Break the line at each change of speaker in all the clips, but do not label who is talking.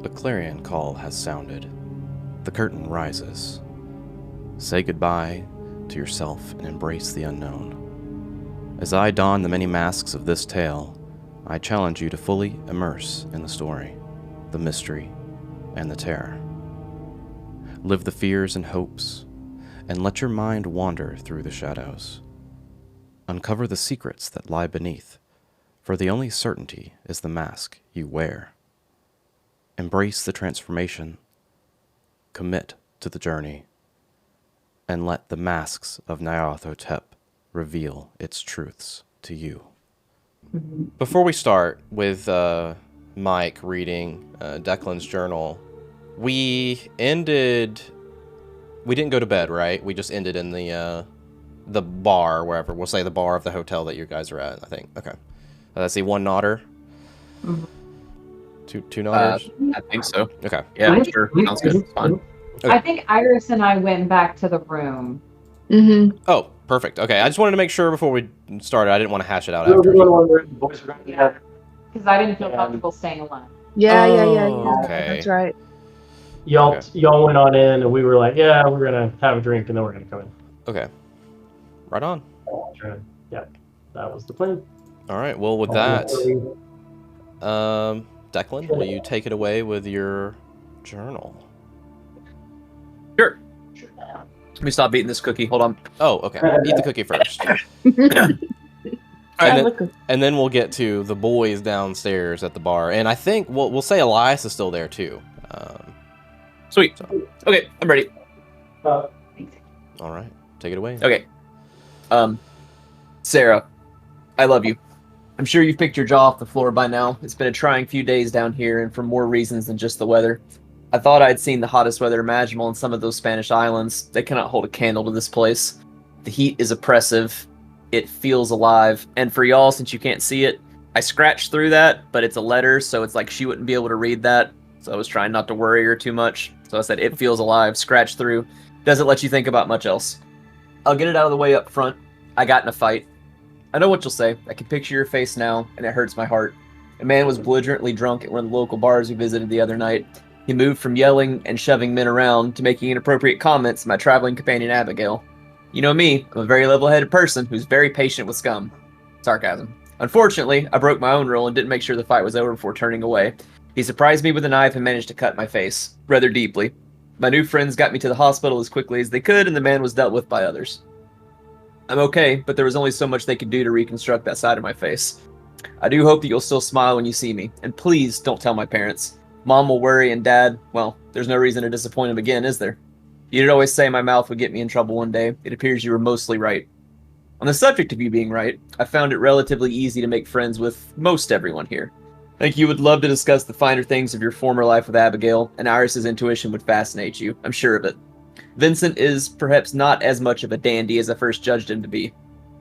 The clarion call has sounded. The curtain rises. Say goodbye to yourself and embrace the unknown. As I don the many masks of this tale, I challenge you to fully immerse in the story, the mystery, and the terror. Live the fears and hopes, and let your mind wander through the shadows. Uncover the secrets that lie beneath, for the only certainty is the mask you wear. Embrace the transformation, commit to the journey, and let the masks of Nyarlathotep reveal its truths to you. Before we start with Mike reading Declan's journal, we didn't go to bed, right? We just ended in the bar, wherever. We'll say the bar of the hotel that you guys are at, I think. Okay. Let's see, one nodder.
Mm-hmm.
Two nodders?
I think so.
Okay.
Yeah, sure. Sounds good. Fine.
Okay.
I think Iris and I went back to the room.
Mm-hmm.
Oh, perfect. Okay, I just wanted to make sure before we started. I didn't want to hash it out after.
Because I didn't feel comfortable staying alone.
Yeah.
Okay.
That's right.
Y'all went on in, and we were like, yeah, we're gonna have a drink, and then we're gonna come in.
Okay. Right on.
Yeah, that was the plan.
All right. Well, with that, Declan, will you take it away with your journal?
Sure. Let me stop eating this cookie. Hold on.
Oh, okay. Eat the cookie first. And then we'll get to the boys downstairs at the bar. And I think we'll say Elias is still there, too.
Sweet. Okay, I'm ready.
All right. Take it away.
Okay. Sarah, I love you. I'm sure you've picked your jaw off the floor by now. It's been a trying few days down here, and for more reasons than just the weather. I thought I'd seen the hottest weather imaginable in some of those Spanish islands. They cannot hold a candle to this place. The heat is oppressive. It feels alive. And for y'all, since you can't see it, I scratched through that, but it's a letter, so it's like she wouldn't be able to read that. So I was trying not to worry her too much. So I said, it feels alive, scratch through. Doesn't let you think about much else. I'll get it out of the way up front. I got in a fight. I know what you'll say. I can picture your face now, and it hurts my heart. A man was belligerently drunk at one of the local bars we visited the other night. He moved from yelling and shoving men around to making inappropriate comments to my traveling companion Abigail. You know me, I'm a very level-headed person who's very patient with scum. Sarcasm. Unfortunately, I broke my own rule and didn't make sure the fight was over before turning away. He surprised me with a knife and managed to cut my face, rather deeply. My new friends got me to the hospital as quickly as they could, and the man was dealt with by others. I'm okay, but there was only so much they could do to reconstruct that side of my face. I do hope that you'll still smile when you see me, and please don't tell my parents. Mom will worry, and Dad, well, there's no reason to disappoint him again, is there? You'd always say my mouth would get me in trouble one day. It appears you were mostly right. On the subject of you being right, I found it relatively easy to make friends with most everyone here. I think you would love to discuss the finer things of your former life with Abigail, and Iris's intuition would fascinate you, I'm sure of it. Vincent is perhaps not as much of a dandy as I first judged him to be.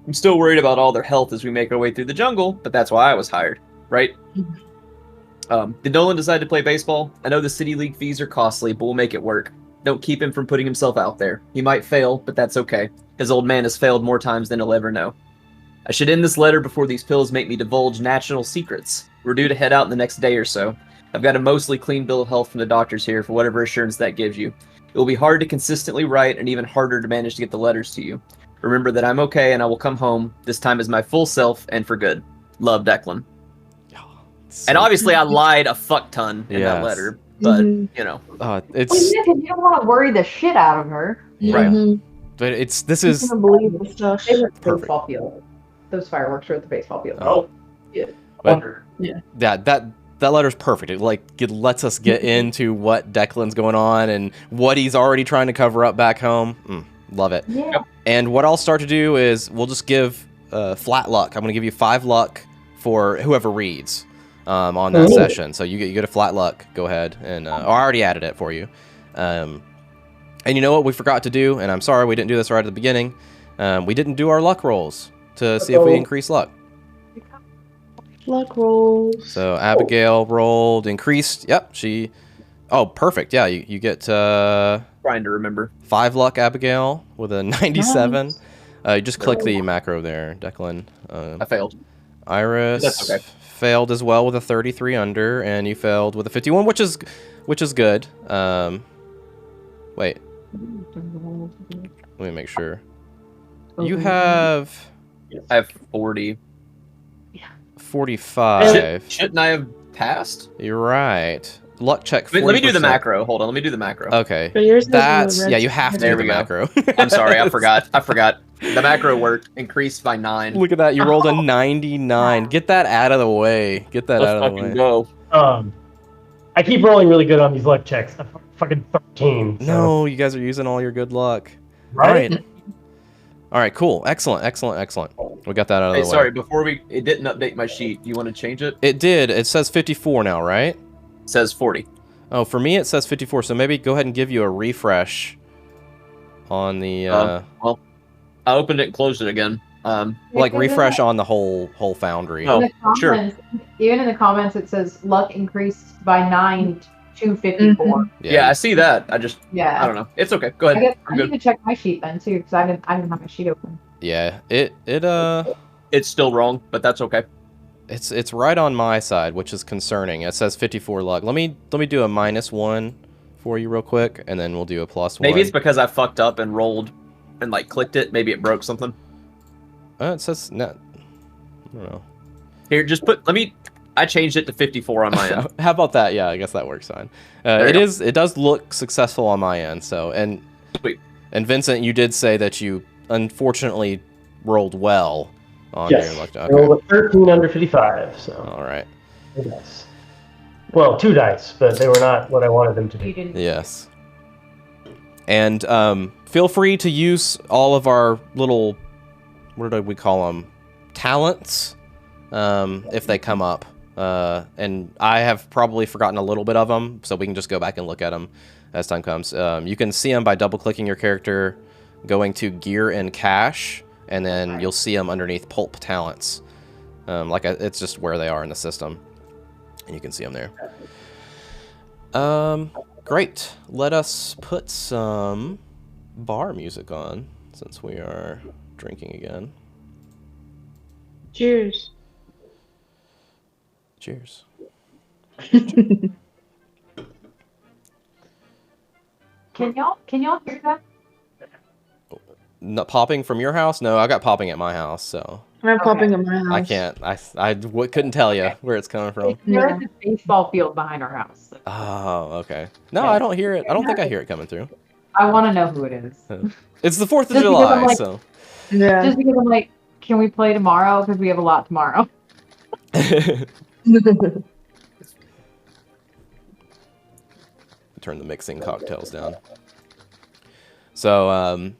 I'm still worried about all their health as we make our way through the jungle, but that's why I was hired, right? Did Nolan decide to play baseball? I know the City League fees are costly, but we'll make it work. Don't keep him from putting himself out there. He might fail, but that's okay. His old man has failed more times than he'll ever know. I should end this letter before these pills make me divulge national secrets. We're due to head out in the next day or so. I've got a mostly clean bill of health from the doctors here for whatever assurance that gives you. It will be hard to consistently write and even harder to manage to get the letters to you. Remember that I'm okay and I will come home, this time as my full self and for good. Love, Declan. And obviously I lied a fuck ton in that letter, but, you know.
It's...
Well, yeah, because you don't want to worry the shit out of her.
Right. But this is...
I can't believe this stuff.
They were at the baseball field. Those fireworks were at the baseball field.
Oh.
Yeah.
But, yeah. That letter's perfect. It lets us get into what Declan's going on and what he's already trying to cover up back home. Love it.
Yeah.
And what I'll start to do is we'll just give flat luck. I'm going to give you 5 luck for whoever reads on that session. So you get a flat luck. Go ahead and I already added it for you. And you know what we forgot to do? And I'm sorry we didn't do this right at the beginning. We didn't do our luck rolls to see if we increase luck.
Luck rolls.
So Abigail rolled increased. Yep, she. Oh, perfect. Yeah, you get
Trying to remember
5 luck, Abigail, with a 97.
Nice.
You just click the macro there, Declan.
I failed.
Iris.
That's okay.
failed as well with a 33 under, and you failed with a 51, which is good. Wait, let me make sure. You have
I have 40.
45.
Shouldn't I have passed?
You're right. Luck check. 40%.
Let me do the macro. Hold on. Let me do the macro.
Okay.
But yours has
That's
the red
you have to
There
do the
we go.
macro.
I'm sorry. I forgot. The macro worked. Increased by 9.
Look at that. You rolled a 99. Get that out of the way. Get that
Let's
out of the
fucking
way.
go.
I keep rolling really good on these luck checks. I'm fucking 13. So.
No, you guys are using all your good luck.
Right?
All right, cool. Excellent. We got that out of the
Hey,
way.
sorry. Before it didn't update my sheet. You want to change it?
It did. It says 54 now, right?
It says 40.
Oh, for me it says 54. So maybe go ahead and give you a refresh on the
Well, I opened it and closed it again.
like refresh on the whole foundry.
Oh,
In the
sure.
comments, even in the comments, it says luck increased by 9 to 54.
Yeah, I see that. I
Yeah.
don't know. It's okay. Go
I
ahead.
guess I
I'm
need
good.
to check my sheet then too, because I didn't have my sheet open.
Yeah.
It's still wrong, but that's okay.
It's right on my side, which is concerning. It says 54 luck. Let me do a -1 for you real quick, and then we'll do a +1.
Maybe it's because I fucked up and rolled and like clicked it. Maybe it broke something.
It says no. I don't know.
Here, just I changed it to 54 on my end.
How about that? Yeah, I guess that works fine.
There you go.
It does look successful on my end. So
Sweet.
And Vincent, you did say that you unfortunately rolled well on
Yes.
your luck.
I
Okay.
rolled a 13 under 55, so
All right.
2 dice. Well, 2 dice, but they were not what I wanted them to
You
be.
didn't.
Yes. And feel free to use all of our little, what do we call them? Talents, if they come up. And I have probably forgotten a little bit of them, so we can just go back and look at them as time comes. You can see them by double-clicking your character, going to Gear and Cache, and then you'll see them underneath Pulp Talents. It's just where they are in the system, and you can see them there. Great. Let us put some bar music on, since we are drinking again.
Cheers.
Cheers.
Can y'all hear that?
Not popping from your house? No, I got popping at my house, so
I'm popping in my house.
I can't. Couldn't tell you where it's coming from.
There
Yeah.
is a baseball field behind our house.
Oh, okay. No, I don't hear it. I don't think I hear it coming through.
I want to know who it is.
It's the 4th of
Just because
July,
I'm like-
so.
Yeah.
Just because I'm like, can we play tomorrow? Because we have a lot tomorrow.
Turn the mixing cocktails down. So,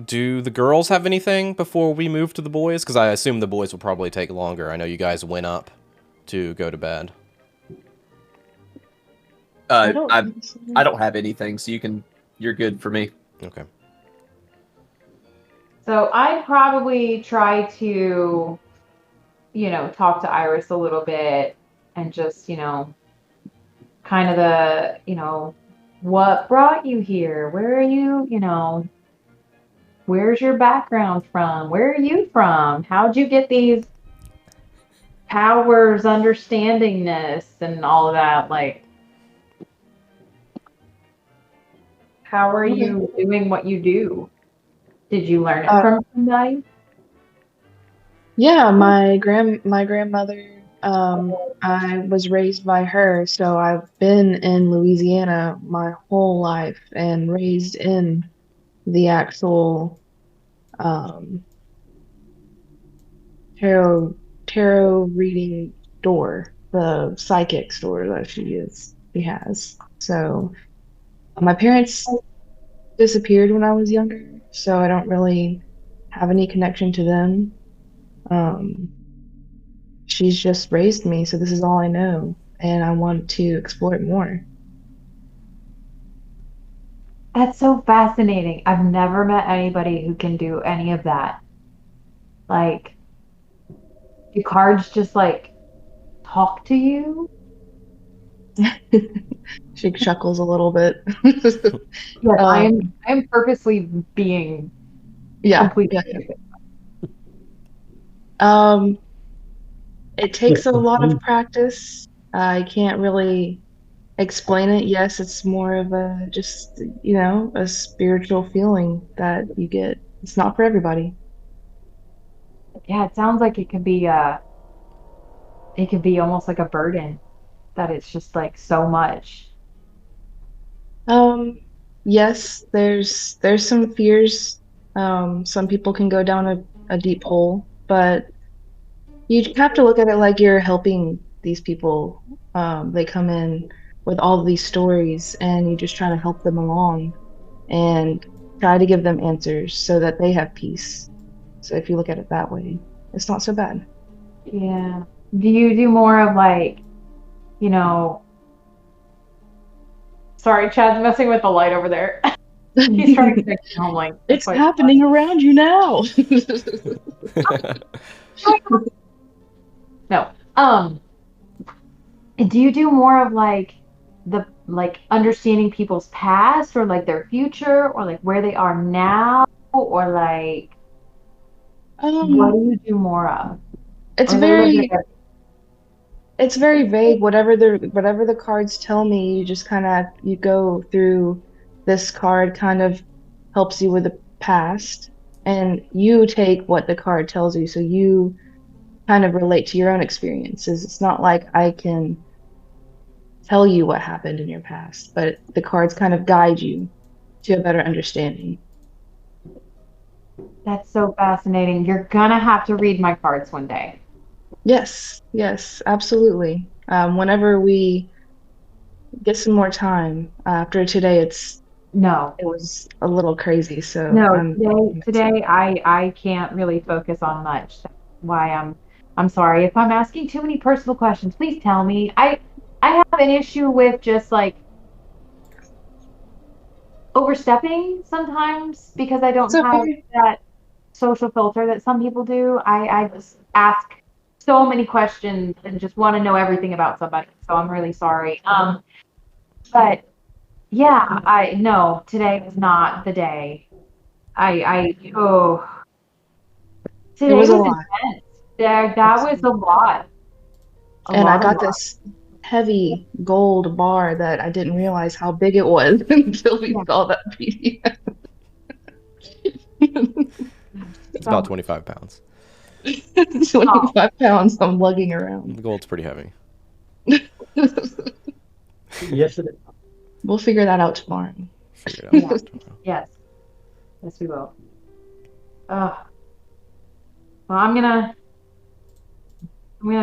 do the girls have anything before we move to the boys? Because I assume the boys will probably take longer. I know you guys went up to go to bed.
I
think so.
don't have anything, so you're good for me.
Okay.
So I'd probably try to, talk to Iris a little bit and just, kind of what brought you here? Where are you, where's your background from? Where are you from? How'd you get these powers, understanding this, and all of that? Like, how are you doing what you do? Did you learn it from somebody?
Yeah, my grandmother, I was raised by her, so I've been in Louisiana my whole life and raised in the actual tarot reading store, the psychic store that she has. So my parents disappeared when I was younger, so I don't really have any connection to them. She's just raised me, so this is all I know, and I want to explore it more.
That's so fascinating. I've never met anybody who can do any of that. Like, do cards just like talk to you?
She chuckles a little bit.
Yes, I am purposely being
Yeah,
completely
yeah.
stupid.
It takes a lot of practice. I can't really explain it. Yes, it's more of a just, a spiritual feeling that you get. It's not for everybody.
Yeah, it sounds like it could be almost like a burden that it's just like so much.
Um, yes, there's some fears. Some people can go down a deep hole, but you have to look at it like you're helping these people. They come in with all these stories, and you just try to help them along and try to give them answers so that they have peace. So if you look at it that way, it's not so bad.
Yeah. Do you do more of like, you know, sorry, Chad's messing with the light over there. He's trying to fix it. I'm like,
It's happening around you now.
No. Do you do more of like understanding people's past or like their future or like where they are now or like what do you do more of?
It's
Or they
very
look at
it's very vague. Whatever the cards tell me, you just kind of you go through. This card kind of helps you with the past, and you take what the card tells you. So you kind of relate to your own experiences. It's not like I can tell you what happened in your past, but the cards kind of guide you to a better understanding.
That's so fascinating. You're gonna have to read my cards one day.
Yes, absolutely. Whenever we get some more time after today, it was a little crazy. So
today I can't really focus on much. That's why I'm sorry if I'm asking too many personal questions. Please tell me. I have an issue with just like overstepping sometimes because I don't have that social filter that some people do. I just ask so many questions and just want to know everything about somebody. So I'm really sorry. But yeah, no, today was not the day. Today
it was a lot.
intense. That was a lot.
And I got this heavy gold bar that I didn't realize how big it was until we saw that PDF.
It's about 25 pounds.
25 pounds I'm lugging around.
The gold's pretty heavy.
Yes, it is.
We'll figure that out tomorrow.
Yes, we will. Well, I'm gonna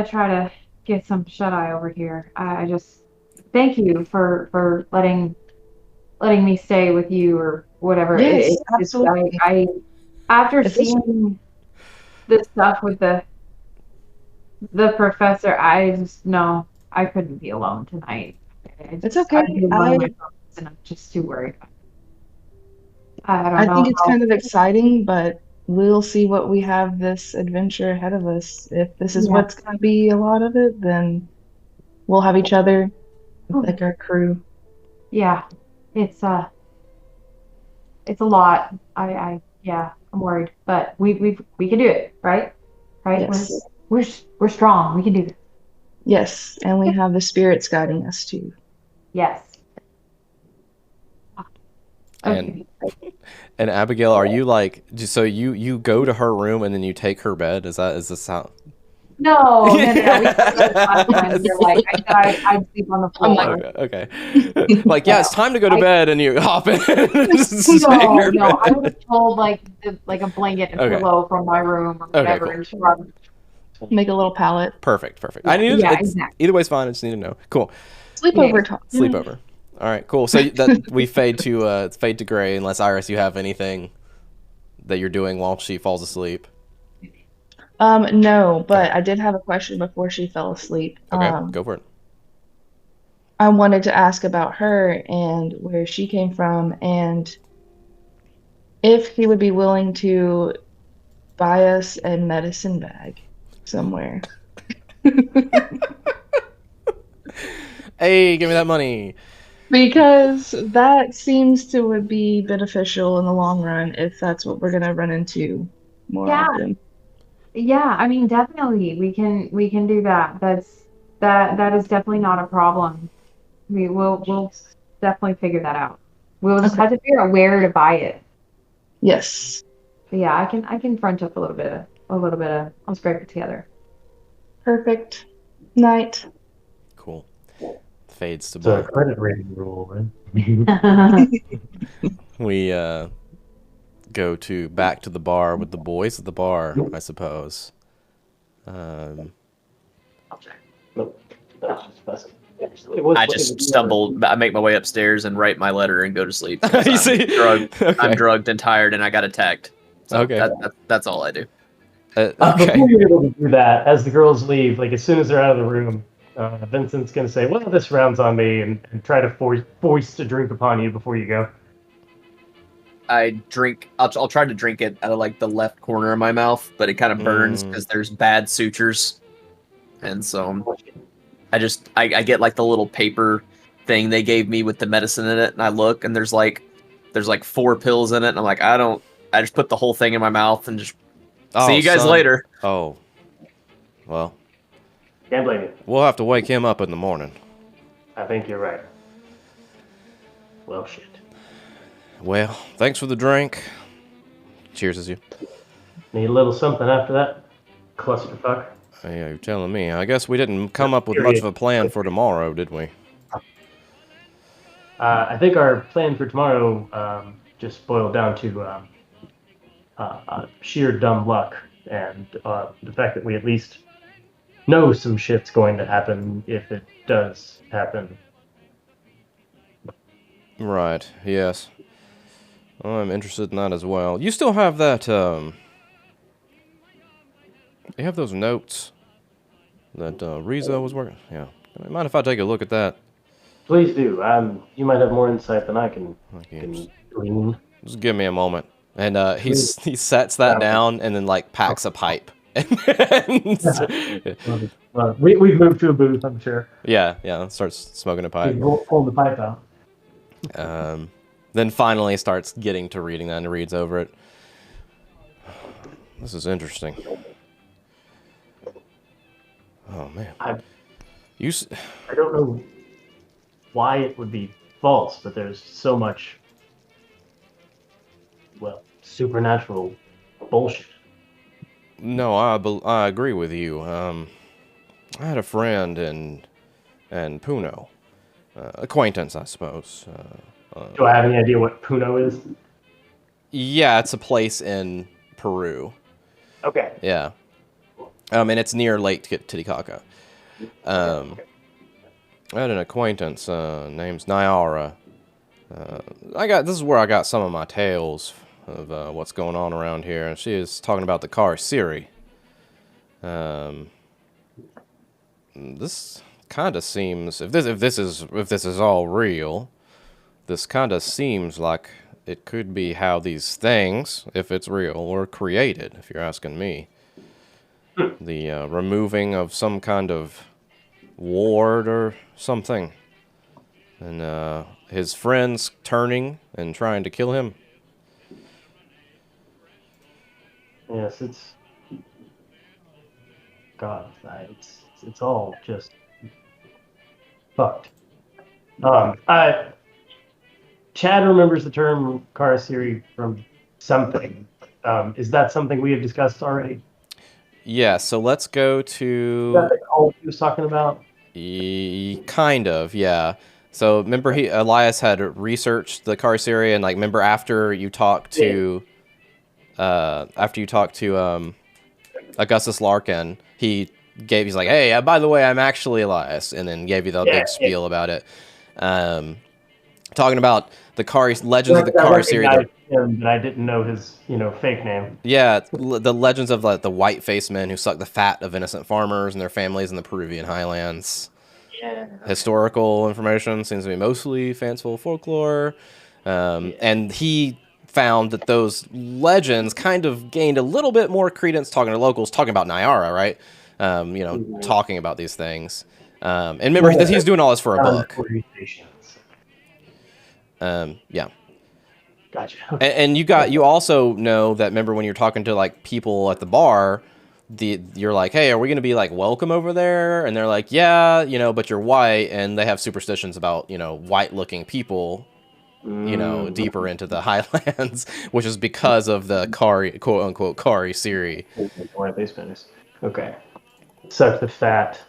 try to get some shut eye over here. I just thank you for letting me stay with you or whatever.
Yes, absolutely.
I after seeing the stuff with the professor, I just know I couldn't be alone tonight.
It's okay.
And I'm just too worried. I don't know.
I think it's kind of exciting, but we'll see what we have this adventure ahead of us. If this is what's going to be a lot of it, then we'll have each other, like our crew.
Yeah, it's a lot. I'm worried, but we can do it, right? Right?
Yes.
We're strong. We can do this.
Yes, and we have the spirits guiding us too.
Yes.
And Abigail, are you like so you go to her room and then you take her bed? Is this how?
No. You're like I sleep on the floor.
Okay. Like it's time to go to bed, and you hop in.
No. I was told like a blanket and pillow from my room or whatever, and shrug.
Make a little pallet.
Perfect. I needed exactly. Either way's fine. I just need to know. Cool.
Sleepover talk.
Sleepover. All right. Cool. So we fade to gray, unless Iris, you have anything that you're doing while she falls asleep.
No, but I did have a question before she fell asleep.
Okay, go for it.
I wanted to ask about her and where she came from, and if he would be willing to buy us a medicine bag somewhere.
Hey, give me that money.
Because that seems to would be beneficial in the long run if that's what we're going to run into more often.
Yeah, I mean, definitely we can do that. That is definitely not a problem. We'll definitely figure that out. We'll just
Okay.
have to figure out where to buy it.
Yes.
But yeah, I can front up a little bit of I'll scrape it together.
Perfect. Night.
Cool. Fades to
It's a
black.
credit rating rule, right?
We go back to the bar with the boys at the bar, I suppose.
I just stumble. I make my way upstairs and write my letter and go to sleep. 'cause
You
I'm
see?
drugged.
Okay.
I'm drugged and tired, and I got attacked. So
Okay.
that's all I do.
Okay.
Before you're able to do that, as the girls leave, like as soon as they're out of the room, Vincent's gonna say, "Well, this round's on me," and try to force a drink upon you before you go.
I drink. I'll try to drink it out of like the left corner of my mouth, but it kind of burns because there's bad sutures, and so I get like the little paper thing they gave me with the medicine in it, and I look and there's like 4 pills in it, and I'm like, I just put the whole thing in my mouth and just see you guys
son.
later.
Oh. Well,
Can't blame you.
we'll have to wake him up in the morning.
I think you're right. Well, shit.
Well, thanks for the drink. Cheers as you.
Need a little something after that clusterfuck.
Yeah, you're telling me. I guess we didn't come up with much of a plan for tomorrow, did we?
I think our plan for tomorrow just boiled down to sheer dumb luck and the fact that we at least know some shit's going to happen if it does happen.
Right, yes. I'm interested in that as well. You still have that, you have those notes that Rizo was working? Yeah. Mind if I take a look at that?
Please do. You might have more insight than I can glean.
Just give me a moment. And he sets that down and then like packs a pipe.
We've moved to a booth, I'm sure.
Yeah, starts smoking a pipe.
Pull the pipe out.
Then finally starts getting to reading that and reads over it. This is interesting. Oh man.
I
You
don't know why it would be false, but there's so much, well, supernatural bullshit.
No, I agree with you. I had a friend in Puno, acquaintance, I suppose.
Do I have any idea what Puno is?
Yeah, it's a place in Peru.
Okay.
Yeah, and it's near Lake Titicaca. I had an acquaintance named Nyara. This is where I got some of my tales of what's going on around here, and she is talking about the car Siri. This kind of seems, if this is all real, this kind of seems like it could be how these things, if it's real, were created. If you're asking me, the removing of some kind of ward or something, and his friends turning and trying to kill him.
Yes, God, it's all just fucked. Chad remembers the term Karasiri from something. Is that something we have discussed already?
Yeah, so let's go
Is
to...
that all he was talking about?
Kind of, yeah. So remember Elias had researched the Karasiri, and remember after you talked to Augustus Larkin, he's like, hey, by the way, I'm actually Elias, and then gave you the big spiel about it. Talking about the legends of the Karasiri.
But I didn't know his, fake name.
Yeah, the legends of the white-faced men who suck the fat of innocent farmers and their families in the Peruvian highlands.
Yeah.
Historical information seems to be mostly fanciful folklore. And he found that those legends kind of gained a little bit more credence talking to locals, talking about Nyara, right? Talking about these things. And remember that he's doing all this for a book. Yeah.
Gotcha.
And you also know that, remember when you're talking to people at the bar, you're like, hey, are we gonna be like welcome over there? And they're like, yeah, but you're white, and they have superstitions about white-looking people, deeper into the highlands, which is because of the Kari, quote unquote Kari Siri.
White-based Spanish. Okay. Suck the fat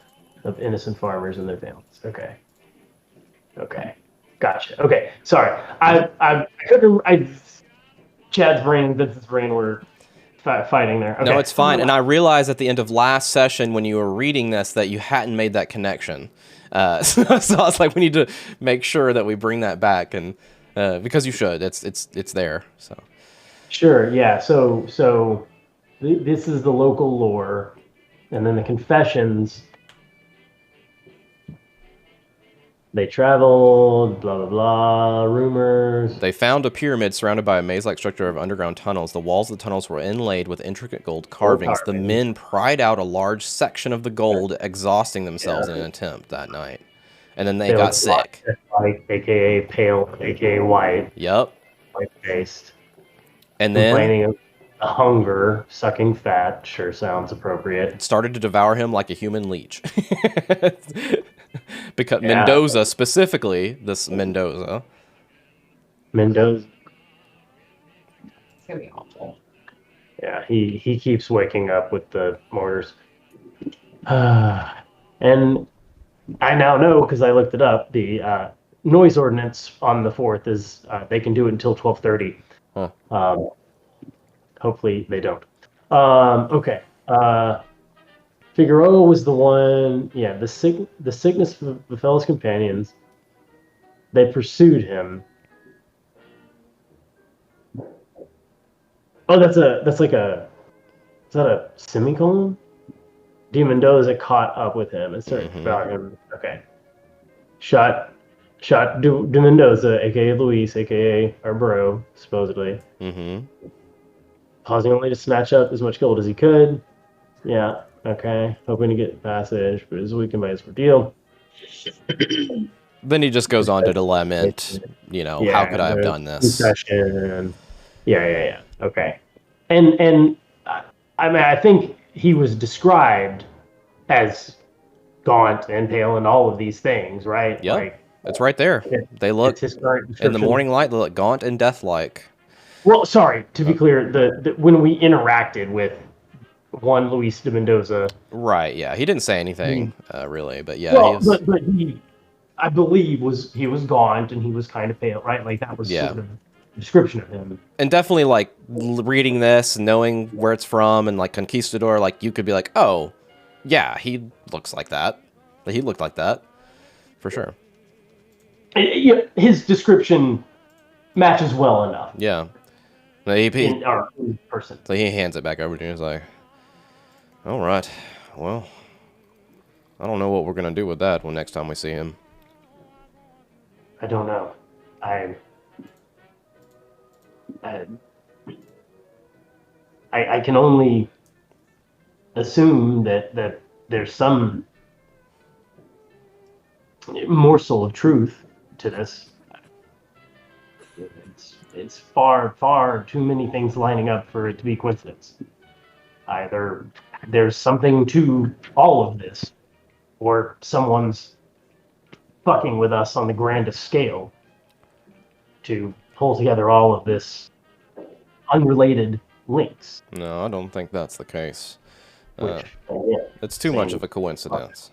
of innocent farmers and their families. Okay. Gotcha. Okay. Sorry. I couldn't. Chad's brain, Vincent's brain were fighting there. Okay.
No, it's fine. And I realized at the end of last session when you were reading this that you hadn't made that connection. So I was like, we need to make sure that we bring that back, and because you should. It's there. So.
Sure. Yeah. So this is the local lore, and then the confessions. They traveled, blah, blah, blah, rumors.
They found a pyramid surrounded by a maze-like structure of underground tunnels. The walls of the tunnels were inlaid with intricate gold carvings. The men pried out a large section of the gold, exhausting themselves in an attempt that night. And then they got sick.
Like, a.k.a. pale, a.k.a. white.
Yep.
White-faced.
And then...
complaining of hunger, sucking fat, sure sounds appropriate.
Started to devour him like a human leech. Because Mendoza, specifically, this Mendoza.
It's
gonna be awful.
Yeah, he keeps waking up with the mortars. And I now know, because I looked it up, the noise ordinance on the 4th is they can do it until 12:30.
Huh.
Hopefully they don't. Okay. Figueroa was the one, the sickness of the fellow's companions. They pursued him. Oh, is that a semicolon? De Mendoza caught up with him and started about him. Okay. Shot De Mendoza, aka Luis, aka our bro, supposedly. Pausing only to snatch up as much gold as he could. Yeah. Okay, hoping to get passage, but is weakened by his ordeal.
Then he just goes on to lament, how could I have done this?
Concession. Yeah. Okay. And I mean, I think he was described as gaunt and pale and all of these things, right?
Yep.
Like,
it's right there. They look, in the morning light, they look gaunt and death-like.
Well, sorry, to be clear, the when we interacted with one Luis de Mendoza.
Right, yeah. He didn't say anything, really, but yeah.
Well, but he, I believe, he was gaunt and he was kind of pale, right? Like, that was sort of the description of him.
And definitely, like, reading this and knowing where it's from and, like, Conquistador, like, you could be like, oh, yeah, he looks like that. He looked like that, for sure.
Yeah, his description matches well enough.
Yeah.
In our person.
So he hands it back over to you. He's like, all right, well, I don't know what we're going to do with that when next time we see him.
I don't know. I can only assume that there's some morsel of truth to this. It's far too many things lining up for it to be coincidence. Either there's something to all of this, or someone's fucking with us on the grandest scale to pull together all of this unrelated links.
No, I don't think that's the case.
Which,
it's too much of a coincidence.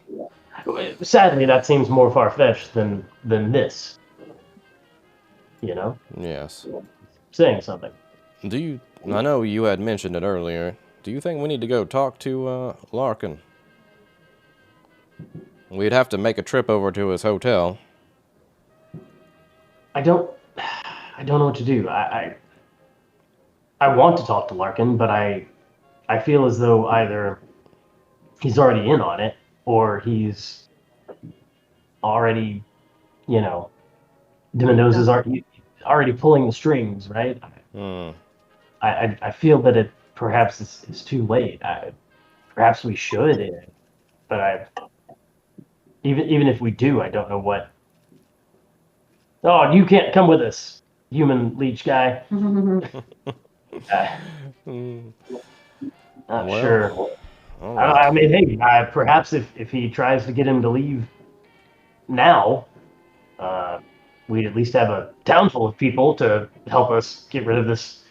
Sadly, that seems more far-fetched than this.
Yes.
Saying something.
I know you had mentioned it earlier. Do you think we need to go talk to Larkin? We'd have to make a trip over to his hotel.
I don't know what to do. I want to talk to Larkin, but I feel as though either he's already in on it or he's already, De Mendoza's already pulling the strings, right? I feel that it perhaps is too late. Perhaps we should, but even if we do, I don't know what. Oh, you can't come with us, human leech guy. Not sure.
All right.
I mean, hey, perhaps if he tries to get him to leave now, we'd at least have a town full of people to help us get rid of this.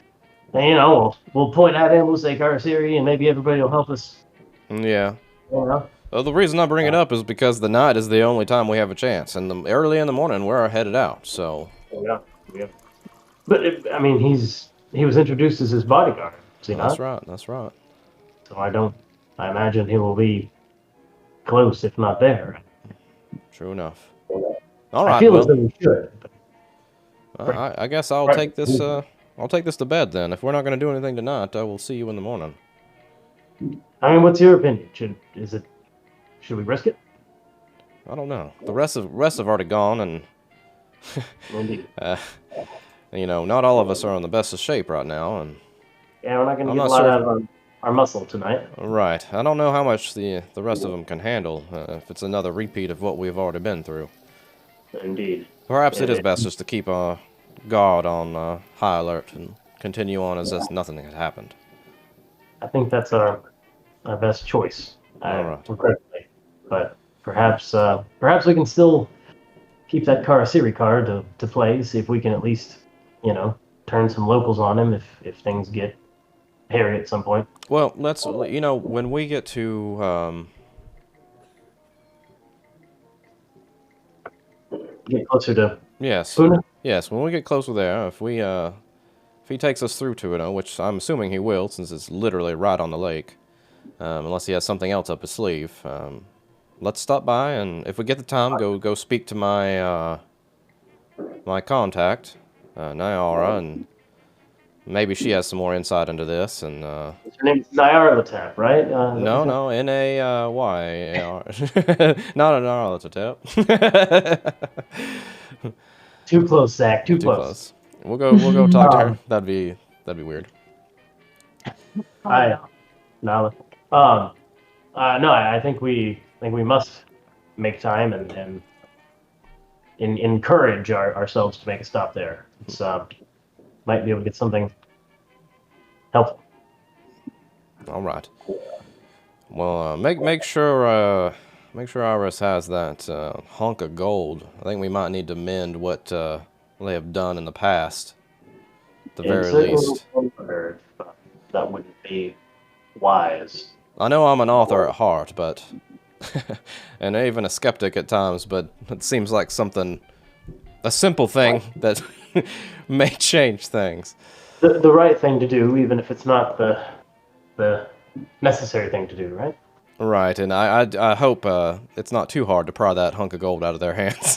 And, you know, we'll point at him, we'll say Karasiri, and maybe everybody will help us.
Yeah.
You know?
Well, the reason I bring it up is because the night is the only time we have a chance, and early in the morning we're headed out. So.
Yeah. But I mean, he was introduced as his bodyguard. Is he
That's
not?
right. That's right.
So I imagine he will be close, if not there.
True enough. All right.
I feel as
Well,
though we should.
I guess I'll
Right.
take this. I'll take this to bed then. If we're not going to do anything tonight, I will see you in the morning.
I mean, what's your opinion? Should we risk it?
I don't know. The rest have already gone, and
Indeed.
you know, not all of us are in the best of shape right now. And
Yeah, we're not going to
I'm
get a
not
lot
sure.
out of our muscle tonight.
Right. I don't know how much the rest of them can handle. If it's another repeat of what we've already been through.
Indeed.
Perhaps it is best just to keep our guard on high alert and continue on as if nothing had happened.
I think that's our best choice.
All right.
Regretfully. But perhaps we can still keep that Karasiri card to play, see if we can at least, you know, turn some locals on him if things get hairy at some point.
Well, let's, you know, when we get to,
Get closer to
yes,
Puna.
yes, when we get closer there, if he takes us through to it, which I'm assuming he will, since it's literally right on the lake, unless he has something else up his sleeve, let's stop by, and if we get the time, go speak to my, my contact, Nyara, and maybe she has some more insight into this, and,
Her name's Nyarlathotep, right?
no, N-A-Y-A-R. Not an Nyarlathotep.
Too close, Zach. Too
Too
close.
close. We'll go talk to her. That'd be weird.
No, I think we must make time and encourage ourselves to make a stop there. It's might be able to get something helpful.
All right. Well, make sure Iris has that hunk of gold. I think we might need to mend what they have done in the past. At the very least.
That wouldn't be wise.
I know I'm an author at heart, but and even a skeptic at times. But it seems like a simple thing that may change things.
The right thing to do, even if it's not the necessary thing to do, right?
Right, and I hope it's not too hard to pry that hunk of gold out of their hands.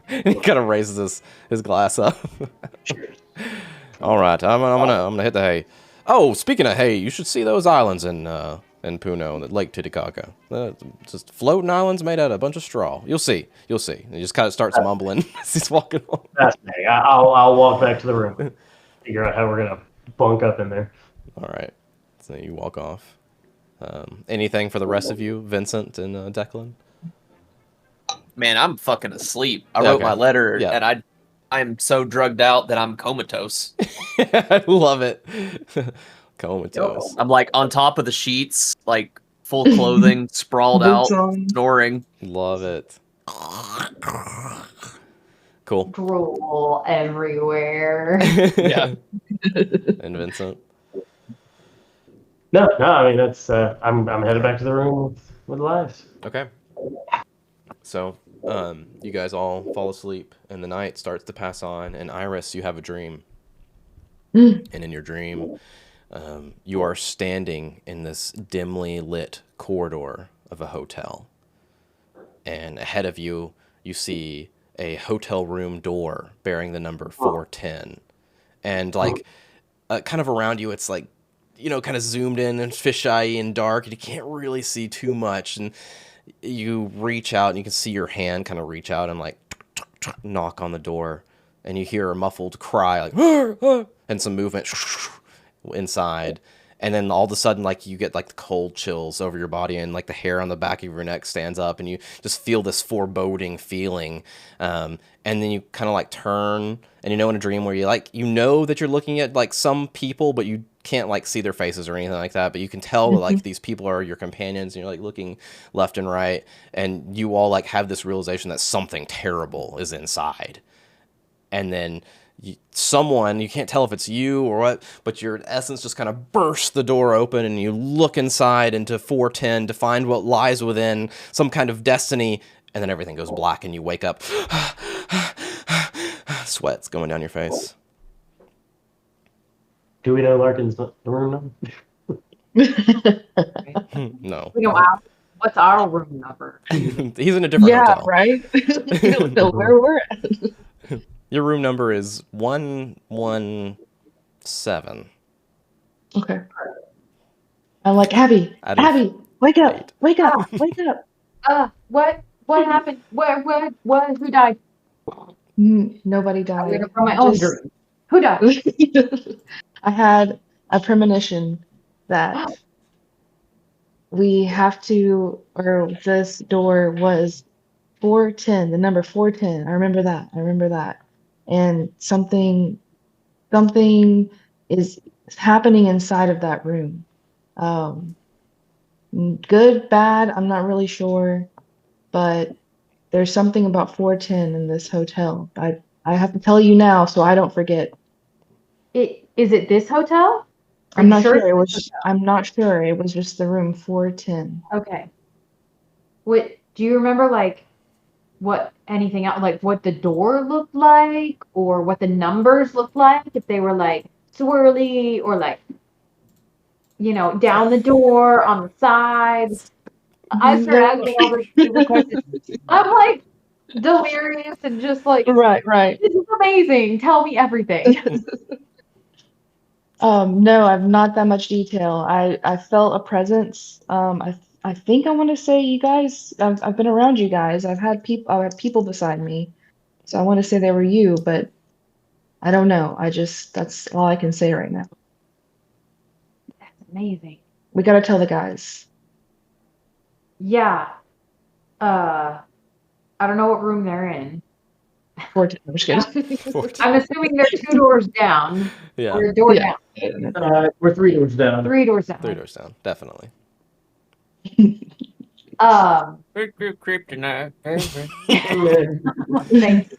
He kind of raises his glass up. All right, I'm gonna hit the hay. Oh, speaking of hay, you should see those islands in Puno, Lake Titicaca. Just floating islands made out of a bunch of straw. You'll see. And he just kind of starts mumbling as he's walking on.
Fascinating. I'll walk back to the room. Figure out how we're gonna bunk up in there.
All right, so you walk off. Anything for the rest of you, Vincent and Declan?
Man, I'm fucking asleep. I wrote
Okay.
my letter,
Yeah.
and I'm so drugged out that I'm comatose.
I love it. Comatose.
I'm like on top of the sheets, like full clothing, sprawled out,
Boots on.
snoring.
Love it. Cool.
Drool everywhere.
Yeah.
And Vincent.
No. I mean that's. I'm headed back to the room with Elias.
Okay. So, you guys all fall asleep, and the night starts to pass on, and Iris, you have a dream. And in your dream, you are standing in this dimly lit corridor of a hotel. And ahead of you, you see a hotel room door bearing the number 410. And, like, kind of around you, it's like, you know, kind of zoomed in and fisheye and dark, and you can't really see too much. And you reach out, and you can see your hand kind of reach out and, like, knock on the door. And you hear a muffled cry, like, "Ah, ah," and some movement inside. And then all of a sudden, like, you get, like, the cold chills over your body, and, like, the hair on the back of your neck stands up, and you just feel this foreboding feeling. And then you kind of, like, turn, and you know in a dream where you, like, you know that you're looking at, like, some people, but you can't like see their faces or anything like that, but you can tell like these people are your companions, and you're like looking left and right, and you all like have this realization that something terrible is inside. And then someone, you can't tell if it's you or what, but your essence just kind of bursts the door open, and you look inside into 410 to find what lies within, some kind of destiny, and then everything goes black and you wake up. Sweat's going down your face.
Do we know Larkin's room number?
No.
We don't ask, what's our room number?
He's in a different
Yeah,
hotel.
right? We don't know where we're at.
Your room number is 117.
Okay. I'm like, Abby,
Out of
Abby, wake up,
8.
wake up, wake up.
What happened? Who died?
Nobody
I'm
died.
gonna from my own
Just-
dream. Who died?
I had a premonition that we have to, or this door was 410, the number 410. I remember that. And something is happening inside of that room. Good, bad, I'm not really sure, but there's something about 410 in this hotel. I have to tell you now so I don't forget.
Is it this hotel?
I'm not
sure
sure. It
it's
was I'm not sure. It was just the room 410.
Okay. What do you remember, like what anything else, like what the door looked like, or what the numbers looked like, if they were like swirly or like, down the door, on the sides? I started asking all these stupid questions. I'm like delirious and just like,
Right.
this is amazing. Tell me everything.
No, I've not that much detail. I felt a presence. I think I want to say you guys. I've been around you guys. I've had people beside me, so I want to say they were you, but I don't know. That's all I can say right now.
That's amazing.
We gotta tell the guys.
Yeah. I don't know what room they're in.
410. I'm just kidding.
I'm assuming they're 2 doors down.
Yeah.
Or a door
Yeah.
down.
We're 3 doors down.
3 doors down.
3 doors down, definitely.
Kryptonite.
Thanks.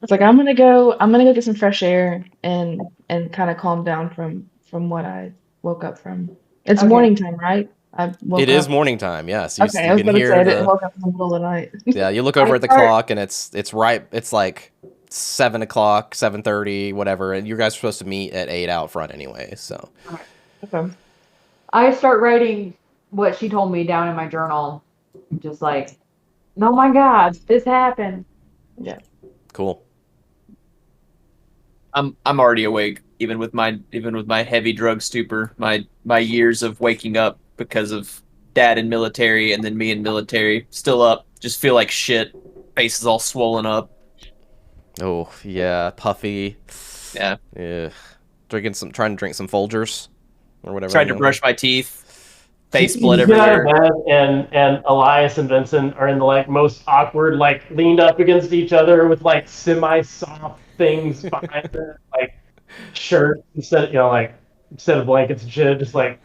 It's like I'm gonna go get some fresh air and kind of calm down from what I woke up from. It's
Okay.
morning time, right? I woke
It is
up.
morning time, yes.
Okay, I
You
was
can
gonna
hear
say I didn't
the...
woke up in the middle of the night.
Yeah, you look over
I
at the
start-
clock, and it's right. It's like 7 o'clock, 7:30, whatever. And you guys are supposed to meet at 8 out front anyway. So
Okay.
I start writing what she told me down in my journal. Just like, oh my God, this happened.
cool.
I'm already awake, even with my heavy drug stupor, my years of waking up because of dad in military and then me in military. Still up, just feel like shit. Face is all swollen up.
Oh yeah, puffy.
Yeah.
Yeah. Trying to drink some Folgers or whatever.
Tried to brush my teeth. Face split
You get out of
everywhere.
bed, and Elias and Vincent are in the like most awkward, like leaned up against each other with like semi-soft things behind their like shirt instead of blankets and shit, just like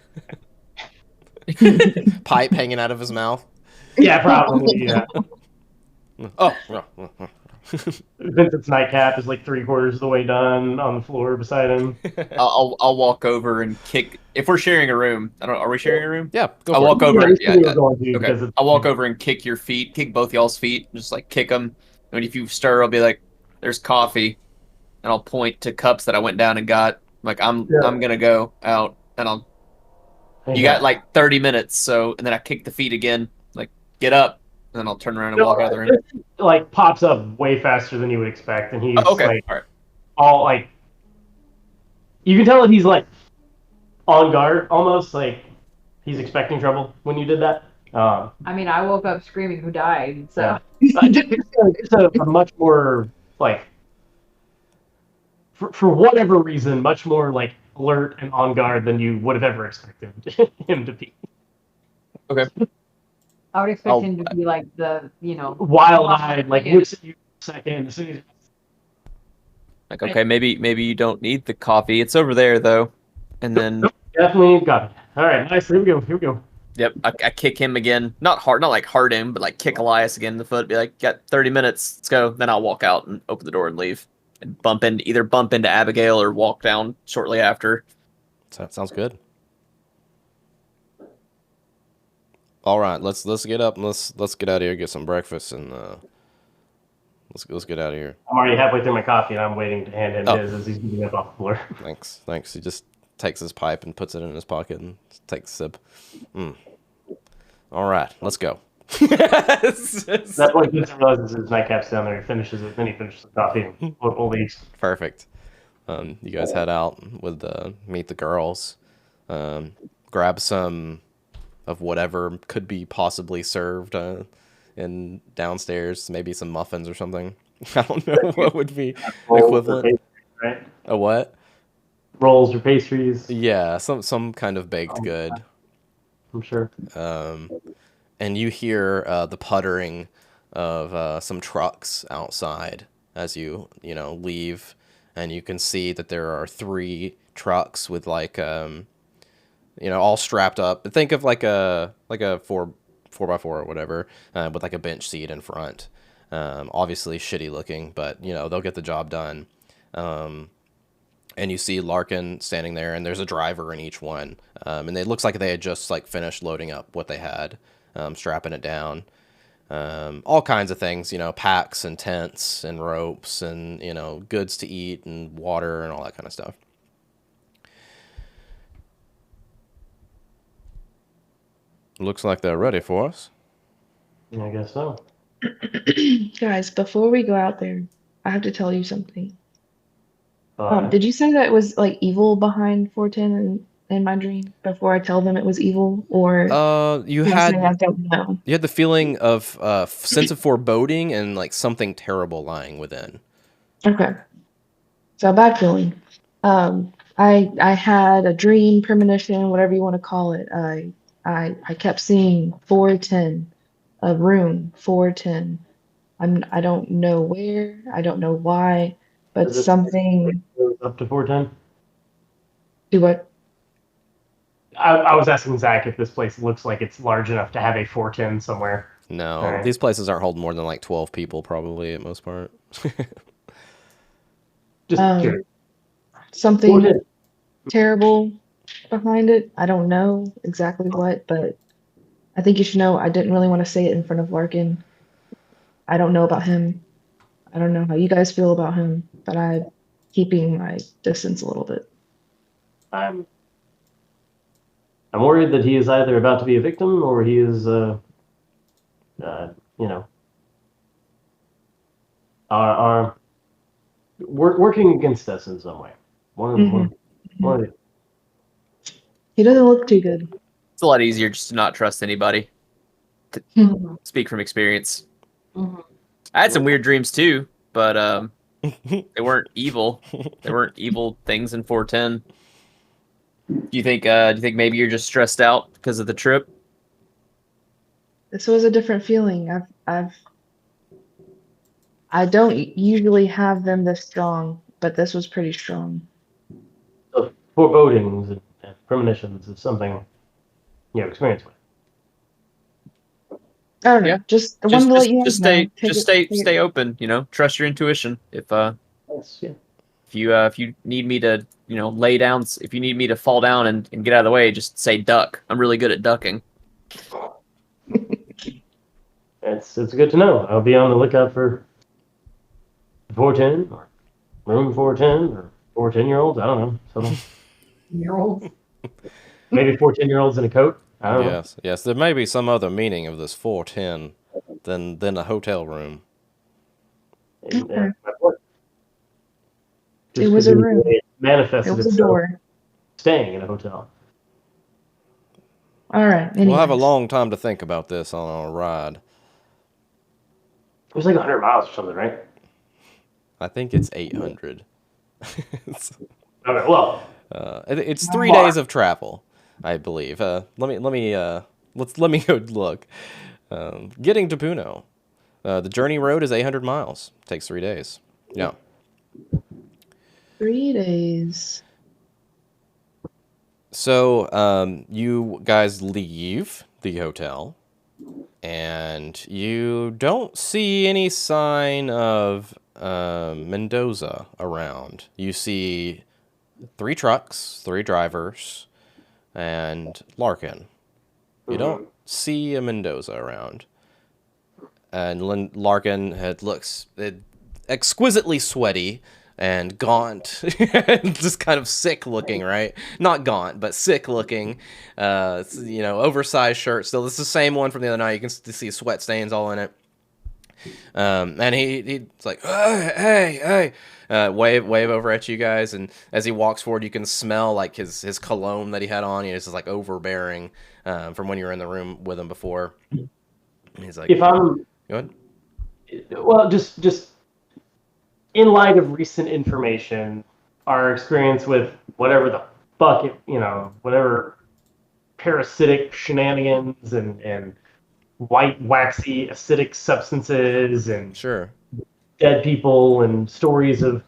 pipe hanging out of his mouth.
yeah, probably yeah.
Oh.
Vincent's nightcap is like 3/4 of the way done on the floor beside him.
I'll walk over and kick. If we're sharing a room, are we sharing a room?
Yeah, go
I'll
for
walk
it.
over.
Yeah,
Yeah,
we're going to, because
okay.
it's-
I'll walk over and kick your feet, kick both y'all's feet, just like kick them. And if you stir, I'll be like, "There's coffee," and I'll point to cups that I went down and got. Like I'm gonna go out, and you got like 30 minutes. So, and then I kick the feet again, like get up, and then I'll turn around and walk out of the room.
Like pops up way faster than you would expect, and he's
Okay,
like
all right.
all like you can tell that he's like on guard, almost like he's expecting trouble when you did that.
I mean, I woke up screaming, who died? So
It's a much more like for whatever reason, much more like alert and on guard than you would have ever expected him to be.
I would expect him to be like the,
Wild-eyed, like
Yeah.
looks at you for a second. As soon as
Like, okay, maybe you don't need the coffee. It's over there though. And then,
Definitely got it. All right, nice. Here we go. Here we go.
yep, I kick him again. Not hard, not like hard him, but like kick Elias again in the foot. Be like, got 30 minutes. Let's go. Then I'll walk out and open the door and leave. And either bump into Abigail or walk down shortly after.
Sounds good. All right, let's get up and let's get out of here, get some breakfast, and let's get out of here.
I'm already halfway through my coffee, and I'm waiting to hand him his as he's getting up off the floor.
Thanks. He just takes his pipe and puts it in his pocket and takes a sip. All right, let's go.
That's what he realizes his nightcap's down there. He finishes it, then he finishes the coffee and leaves.
Perfect. You guys head out with meet the girls. Grab some of whatever could be possibly served in downstairs. Maybe some muffins or something. I don't know what would be equivalent.
Right?
A what?
Rolls or pastries.
Yeah, some kind of baked good.
I'm sure.
And you hear the puttering of some trucks outside as you leave, and you can see that there are 3 trucks with like all strapped up. Think of like a 4x4 or whatever, with like a bench seat in front. Obviously shitty looking, but they'll get the job done. And you see Larkin standing there, and there's a driver in each one. And it looks like they had just like finished loading up what they had, strapping it down. All kinds of things, packs and tents and ropes and, goods to eat and water and all that kind of stuff. Looks like they're ready for us.
I guess so.
Guys, before we go out there, I have to tell you something.
Uh,
Did you say that it was like evil behind 410 in my dream before I tell them it was evil, or
you
am I
had
saying I don't know?
you had the feeling of sense of foreboding and like something terrible lying within.
Okay, so a bad feeling. I had a dream, premonition, whatever you want to call it. I kept seeing 410, a room 410. I don't know where, I don't know why, but
Is it-
something.
up to 410.
Do what?
I was asking Zach if this place looks like it's large enough to have a 410 somewhere.
No,
All right.
these places aren't holding more than like 12 people probably at most part.
Just curious.
Something
410.
terrible behind it. I don't know exactly what, but I think you should know I didn't really want to say it in front of Larkin. I don't know about him. I don't know how you guys feel about him, but I'm keeping my distance a little bit.
I'm worried that he is either about to be a victim or he is, working against us in some way. One of the
He doesn't look too good.
It's a lot easier just to not trust anybody. Speak from experience.
Mhm.
I had some weird dreams too, but they weren't evil. They weren't evil things in 410. Do you think maybe you're just stressed out because of the trip?
This was a different feeling. I don't usually have them this strong, but this was pretty strong.
So forebodings and premonitions is something you have experience with.
I don't know.
Yeah.
Just wanted to let you guys know.
Stay open. Trust your intuition. If
Yes, yeah.
if you need me to lay down, if you need me to fall down and get out of the way, just say duck. I'm really good at ducking.
It's good to know. I'll be on the lookout for 410 or room 410 or 410-year-olds. I don't know. So
Year-olds.
maybe 410-year-olds in a coat. I don't know.
Yes. There may be some other meaning of this 410 than a hotel room.
And,
Okay.
just
It was a room.
it manifested
It was a
itself
door.
staying in a hotel.
All right.
We'll have a
anyways.
long time to think about this on our ride.
It was like 100 miles or something, right?
I think it's 800.
Okay, well,
It's 3 days of travel, I believe. Let me go look. Getting to Puno. The journey road is 800 miles. Takes 3 days. Yeah.
3 days.
So, you guys leave the hotel, and you don't see any sign of Mendoza around. You see 3 trucks, 3 drivers, and Larkin. You don't see a Mendoza around. And Larkin looks exquisitely sweaty and gaunt, just kind of sick looking, right? Not gaunt, but sick looking. Oversized shirt. Still, this is the same one from the other night. You can see sweat stains all in it. And he's like, hey, wave over at you guys. And as he walks forward, you can smell like his cologne that he had on. It's just like overbearing from when you were in the room with him before. And he's like,
If I'm,
go ahead.
well, just in light of recent information, our experience with whatever the fuck whatever parasitic shenanigans and white waxy acidic substances and
Sure.
dead people and stories of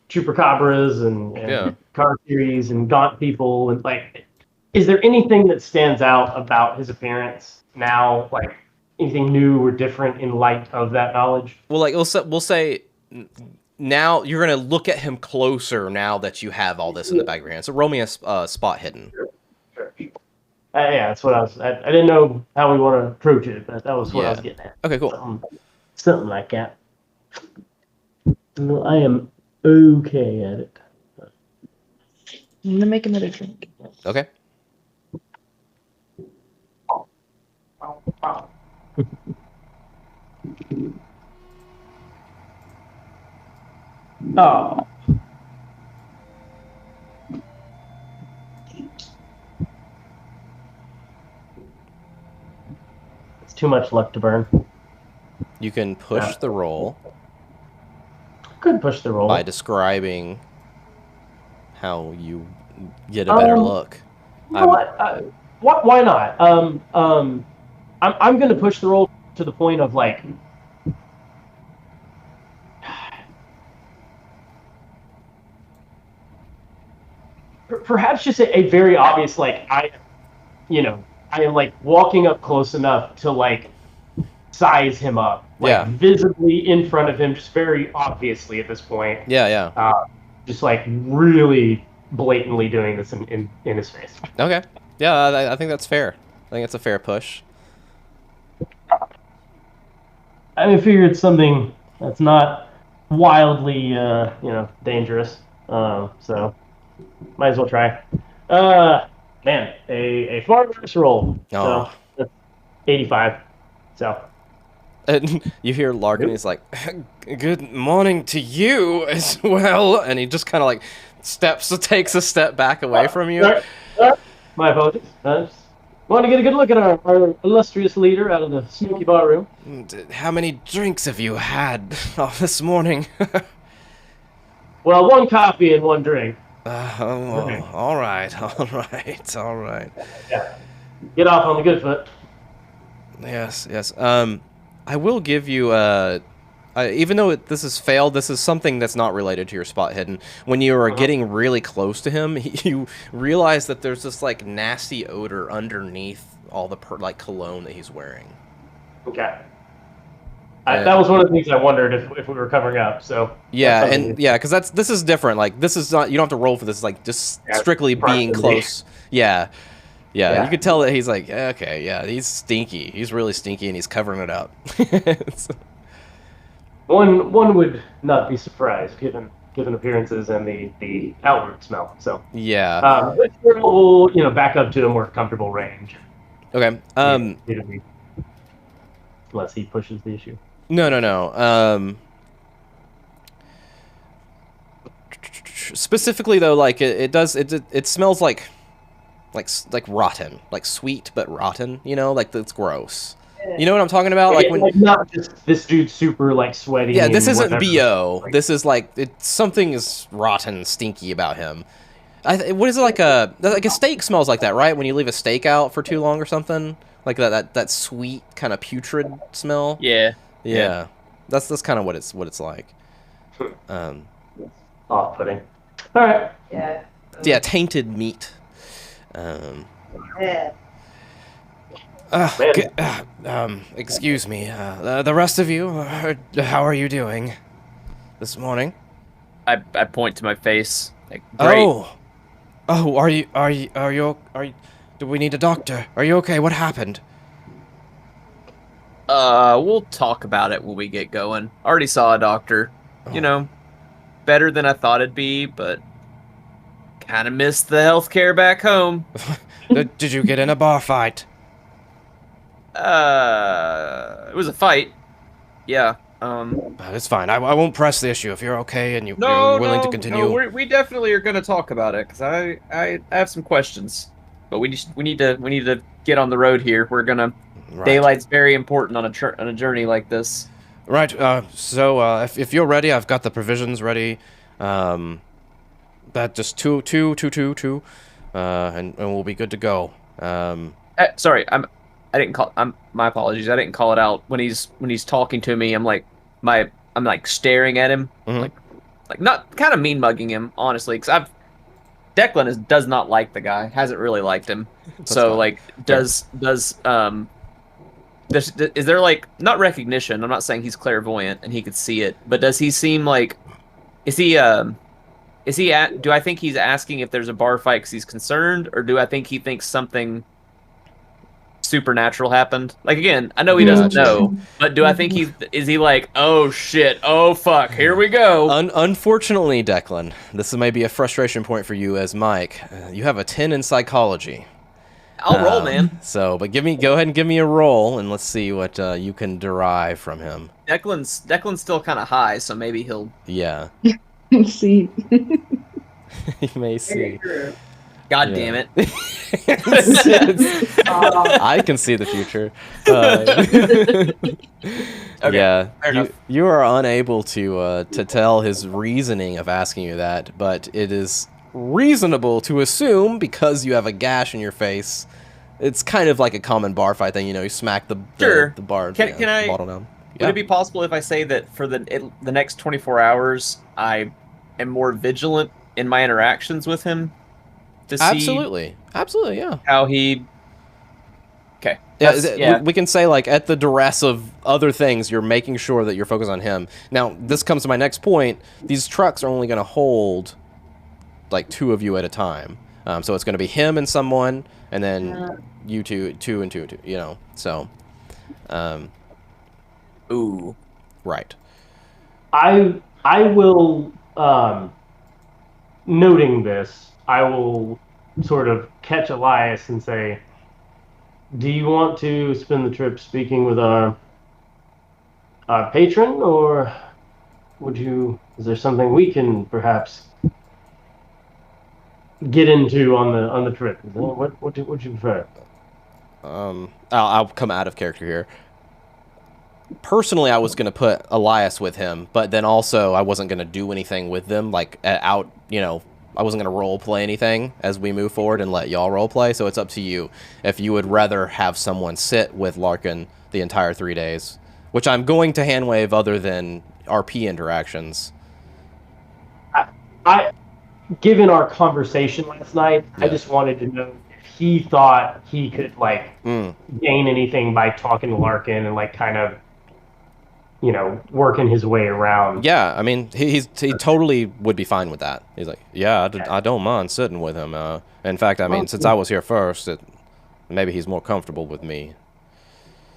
chupacabras and car series and gaunt people and like, is there anything that stands out about his appearance now, like anything new or different in light of that knowledge?
Well, like we'll say now you're gonna look at him closer now that you have all this in the back of your hand. So roll me a spot hidden.
Sure. Yeah, that's what I was. I didn't know how we want to approach it, but that was what I was getting at.
Okay, cool.
Something like that. I am okay at it.
I'm gonna make another drink.
Okay.
Oh. It's too much luck to burn.
You can push the roll
Could push the roll
by describing how you get a better look.
You know what? Why not? I'm going to push the roll to the point of like. Perhaps just a very obvious, like, I am like walking up close enough to like size him up, like visibly in front of him, just very obviously at this point. Just like really blatantly doing this in his face.
Okay. Yeah, I think that's fair. I think it's a fair push.
I figure it's something that's not wildly, dangerous. So might as well try. Man, a far worse roll.
Oh.
So that's 85. So.
And you hear Larkin, he's like, good morning to you as well. And he just kind of like takes a step back away from you.
My apologies. Just want to get a good look at our illustrious leader out of the smoky bar room.
How many drinks have you had this morning?
Well, 1 coffee and 1 drink.
All right.
Yeah. Get off on the good foot.
Yes. I will give you, even though this has failed, this is something that's not related to your spot hidden. When you are getting really close to him, you realize that there's this, like, nasty odor underneath all the, cologne that he's wearing.
Okay. That was one of the things I wondered if we were covering up, so...
Yeah, because this is different. Like, this is not, you don't have to roll for this, like, just strictly being close. Yeah, you could tell that he's like, okay, yeah, he's stinky. He's really stinky, and he's covering it up.
One would not be surprised, given appearances and the outward smell. So
yeah,
we'll back up to a more comfortable range.
Okay.
Unless he pushes the issue.
No. Specifically though, like it smells like rotten, like sweet but rotten. Like that's gross. You know what I'm talking about? Like when
not just this dude's super like sweaty.
Yeah, this isn't
whatever.
BO. This is like something is rotten, stinky about him. What is it like a steak smells like that, right? When you leave a steak out for too long or something, like that sweet kind of putrid smell.
Yeah.
That's kind of what it's like.
Off-putting. All right.
Yeah.
Yeah, tainted meat.
Yeah.
Excuse me. The rest of you, how are you doing this morning?
I point to my face. Like, great.
Oh, are you, do we need a doctor? Are you okay? What happened?
We'll talk about it when we get going. Already saw a doctor. You know, better than I thought it'd be, but kind of missed the healthcare back home.
Did you get in a bar fight?
It was a fight. Yeah.
It's fine. I won't press the issue if you're okay and you're
No,
willing to
no,
continue.
no. We definitely are gonna talk about it because I have some questions, but we need to get on the road here. We're gonna.
Right.
Daylight's very important on a journey like this.
Right. So if you're ready, I've got the provisions ready. That just two, and we'll be good to go.
Sorry, I didn't call. My apologies. I didn't call it out when he's talking to me. I'm like staring at him,
Mhm.
like not kind of mean mugging him, honestly, because Declan does not like the guy. Hasn't really liked him. So
fine.
like is there like not recognition? I'm not saying he's clairvoyant and he could see it, but does he seem like do I think he's asking if there's a bar fight because he's concerned, or do I think he thinks something supernatural happened? Like, again, I know he doesn't know, but do I think is he like, oh shit, oh fuck, here we go?
Unfortunately, Declan, this may be a frustration point for you as Mike. You have a 10 in psychology.
I'll roll, man.
So, but go ahead and give me a roll, and let's see what you can derive from him.
Declan's still kind of high, so maybe he'll.
Yeah.
See.
You may see.
God damn it.
I can see the future.
Okay,
yeah,
fair enough.
you are unable to tell his reasoning of asking you that, but it is reasonable to assume because you have a gash in your face. It's kind of like a common bar fight thing, you smack the bar.
Can I?
Bottle down.
Would it be possible if I say that for the next 24 hours I am more vigilant in my interactions with him to see
Absolutely, yeah.
how he? Okay.
Yeah, we can say, like, at the duress of other things, you're making sure that you're focused on him. Now, this comes to my next point. These trucks are only going to hold, like, 2 of you at a time. So it's going to be him and someone, and then you two and two, so.
Ooh.
Right.
I will, noting this, I will sort of catch Elias and say, do you want to spend the trip speaking with our patron, or is there something we can perhaps get into on the trip? What would you prefer?
I'll come out of character here. Personally, I was going to put Elias with him, but then also I wasn't going to do anything with them, like, I wasn't going to role play anything as we move forward and let y'all role play, so it's up to you if you would rather have someone sit with Larkin the entire 3 days, which I'm going to handwave other than RP interactions.
Given our conversation last night,
Yeah.
I just wanted to know if he thought he could, like, gain anything by talking to Larkin and, like, kind of, working his way around.
Yeah, I mean, he totally would be fine with that. He's like, yeah, I don't mind sitting with him. In fact, I mean, since I was here first, maybe he's more comfortable with me.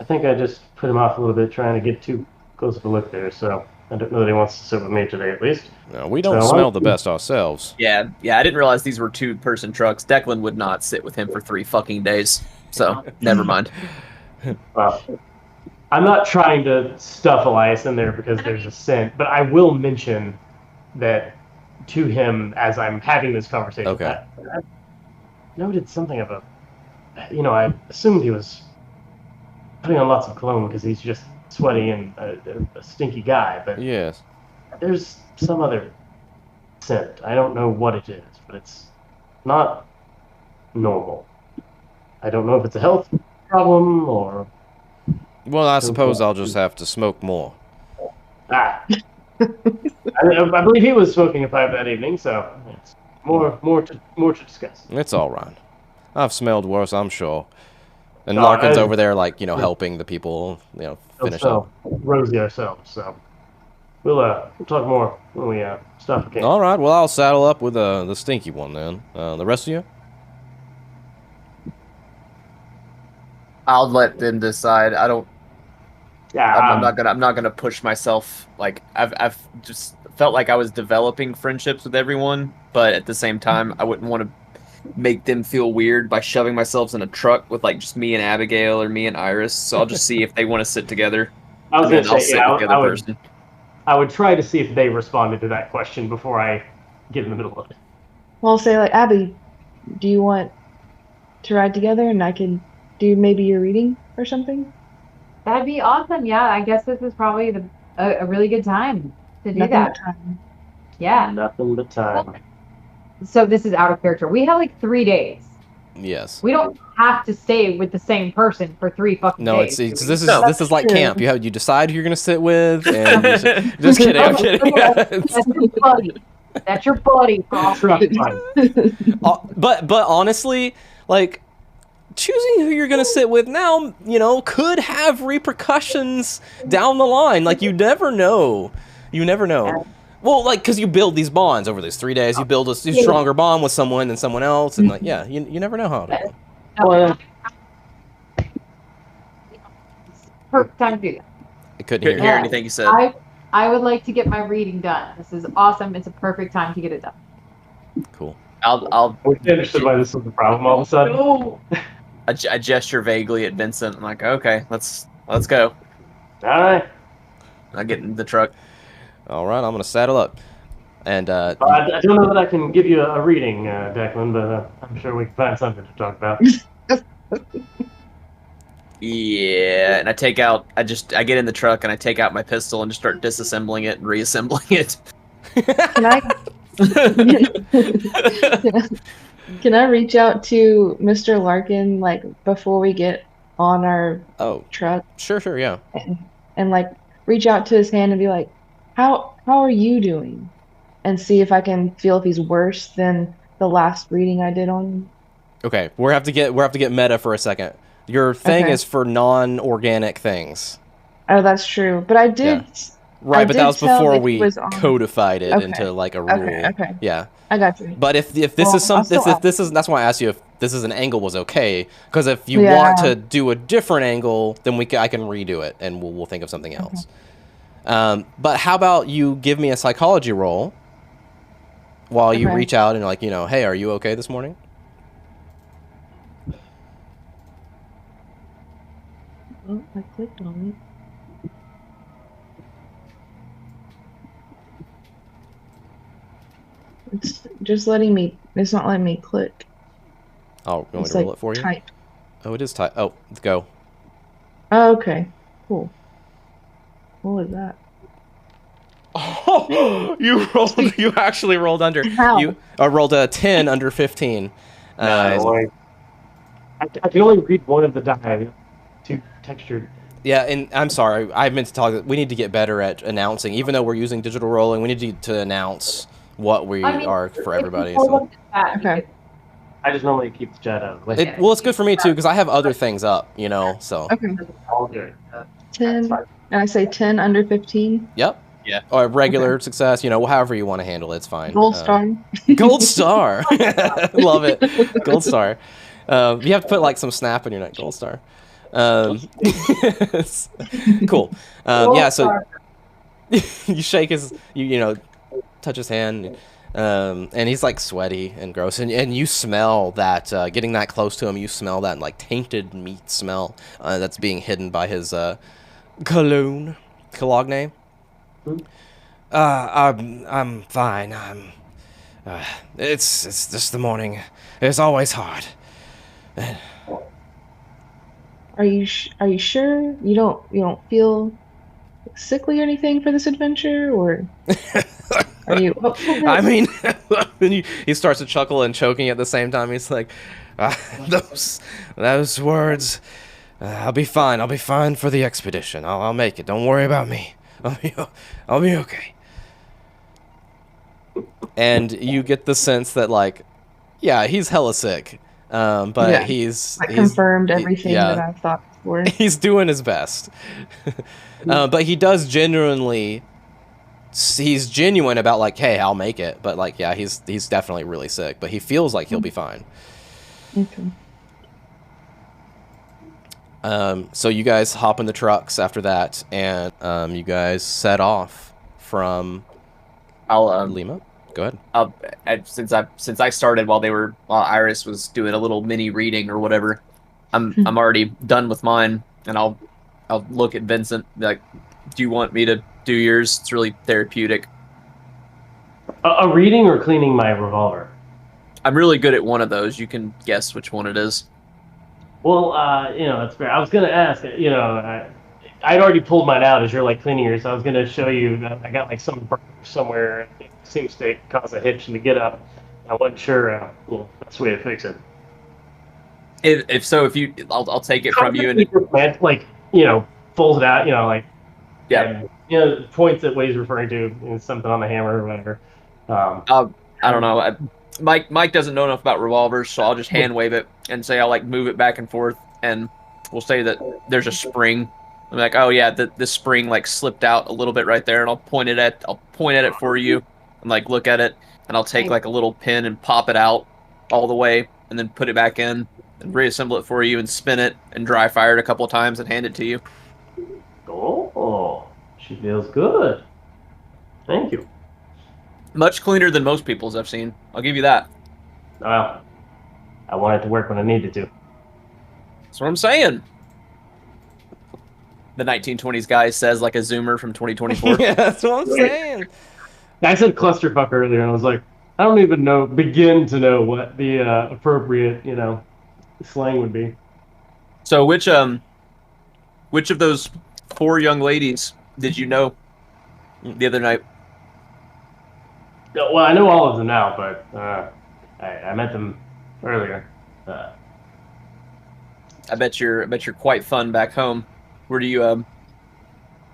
I think I just put him off a little bit trying to get too close of a look there, so I don't know that he wants to sit with me today, at least.
No, we don't smell the best ourselves.
Yeah, I didn't realize these were 2-person trucks. Declan would not sit with him for 3 fucking days. So, never mind.
Well, I'm not trying to stuff Elias in there because there's a scent, but I will mention that to him as I'm having this conversation.
Okay.
I noted something of I assumed he was putting on lots of cologne because he's just sweaty and a stinky guy, but
Yes.
there's some other scent. I don't know what it is, but it's not normal. I don't know if it's a health problem or...
Well, I suppose I'll just have to smoke more.
I believe he was smoking a pipe that evening, so it's more to discuss.
It's all right. I've smelled worse, I'm sure. And
No,
Larkin's
I-
over there, like, helping the people, finish up.
Rosy ourselves. So we'll talk more when we stop for camp.
All right, well, I'll saddle up with the stinky one then. The rest of you?
I'll let them decide. I don't.
Yeah,
I'm not gonna push myself. Like I've just felt like I was developing friendships with everyone, but at the same time, I wouldn't want to make them feel weird by shoving myself in a truck with like just me and Abigail or me and Iris. So I'll just see if they want to sit together.
I was
and then
gonna
I'll
say,
sit
yeah,
with the other person.
I would try to see if they responded to that question before I get in the middle of it.
Well, I'll say like, Abby, do you want to ride together and I can do maybe your reading or something?
That'd be awesome. Yeah, I guess this is probably a really good time to do
Nothing
that.
but time.
Yeah.
Nothing but time.
So this is out of character. We have like 3 days.
Yes.
We don't have to stay with the same person for 3 fucking
No,
days.
this
No.
is like
True.
camp. You decide who you're gonna sit with, and just kidding. I'm kidding.
That's your buddy. That's your buddy.
Truck time.
But honestly, like, choosing who you're gonna sit with now, could have repercussions down the line. Like, you never know. You never know. Well, like, because you build these bonds over these 3 days. You build a stronger bond with someone than someone else, and like, yeah, you never know how it'll go.
Well,
Perfect time to do that.
I couldn't
Couldn't
hear
hear
you.
anything you said.
I would like to get my reading done. This is awesome. It's a perfect time to get it done.
Cool.
I'll
we understood why this was the problem all of a sudden.
No.
I gesture vaguely at Vincent. I'm like, okay, let's go.
All right.
I get in the truck.
All right, I'm gonna saddle up, and
I don't know that I can give you a reading, Declan, but I'm sure we can find something to talk about.
Yeah, and I get in the truck and I take out my pistol and just start disassembling it and reassembling it.
Can I can I reach out to Mr. Larkin like before we get on our
oh,
truck
sure, yeah.
and like reach out to his hand and be like, how are you doing? And see if I can feel if he's worse than the last reading I did on him.
Okay, we have to get meta for a second. Your thing
Okay.
is for non-organic things.
Oh, that's true. But I did.
Right,
I
but
did
that was
tell
before
that he
we
was on-
codified it
Okay.
into like a rule.
Okay.
Yeah.
I got you.
But if this
Well,
is some
I'll still
if this is that's why I asked you if this is an angle was okay, because if you
Yeah.
want to do a different angle, then I can redo it and we'll think of something else. But how about you give me a psychology roll while you
Okay.
reach out and like, hey, are you okay this morning?
Oh, I clicked on it. It's just letting me. It's not letting me click.
Oh, you want me
It's
to roll
like
it for you?
type.
Oh, it is tight. Oh, go.
Oh, okay. Cool. What was that?
Oh, you actually rolled under.
How?
You rolled a 10 under 15.
Nice.
I can only read one of the die. Too textured.
Yeah, and I'm sorry, I meant to talk. We need to get better at announcing. Even though we're using digital rolling, we need to announce what we are for everybody. So.
Okay.
I just normally keep the chat out. Like,
Well, it's good for me too because I have other things up, So.
Okay.
all good.
10. And I say 10 under 15.
Yep.
Yeah.
Or regular success, however you want to handle it, it's fine.
Gold star.
Gold star. Love it. Gold star. You have to put like some snap in your neck. Gold star. Cool. Yeah. So you shake his, touch his hand, and he's like sweaty and gross, and you smell that. Getting that close to him, you smell that like tainted meat smell that's being hidden by his cologne. I'm fine. It's just the morning. It's always hard.
Are you sure you don't feel sickly or anything for this adventure, or are you?
I mean, he starts to chuckle and choking at the same time. He's like, those words. I'll be fine. I'll be fine for the expedition. I'll make it. Don't worry about me. I'll be okay. And you get the sense that, like, yeah, he's hella sick, But
Yeah.
he's
Confirmed everything
yeah.
that I've thought before.
He's doing his best. But he does genuinely. He's genuine about like, hey, I'll make it. But like, yeah, he's definitely really sick. But he feels like he'll be fine.
Okay.
So you guys hop in the trucks after that, and you guys set off from
I'll
Lima. Go ahead.
since I started while Iris was doing a little mini reading or whatever, I'm already done with mine, and I'll look at Vincent like, do you want me to do yours? It's really therapeutic.
A reading or cleaning my revolver?
I'm really good at one of those. You can guess which one it is.
Well, that's fair. I was gonna ask, I'd already pulled mine out as you're like cleaning yours. So I was gonna show you that I got like some burn somewhere. It seems to cause a hitch in the get up. I wasn't sure, best way to fix it.
If so, I'll take it from you and
like folds it out, like
yeah.
and, points at what he's referring to, something on the hammer or whatever.
I don't know. Mike doesn't know enough about revolvers, so I'll just hand wave it and say I'll like move it back and forth, and we'll say that there's a spring. I'm like, oh yeah, the spring like slipped out a little bit right there, and I'll point at it for you, and like look at it, and I'll take like a little pin and pop it out all the way, and then put it back in and reassemble it for you and spin it and dry fire it a couple of times and hand it to you.
Oh, she feels good. Thank you.
Much cleaner than most people's I've seen. I'll give you that.
Well, I wanted to work when I needed to.
That's what I'm saying. The 1920s guy says like a Zoomer from 2024.
Yeah, that's what I'm saying.
I said clusterfuck earlier, and I was like, I don't even begin to know what the appropriate, slang would be.
So which of those 4 young ladies did you know the other night?
Well, I know all of them now, but I met them earlier.
I bet you're quite fun back home. Where do you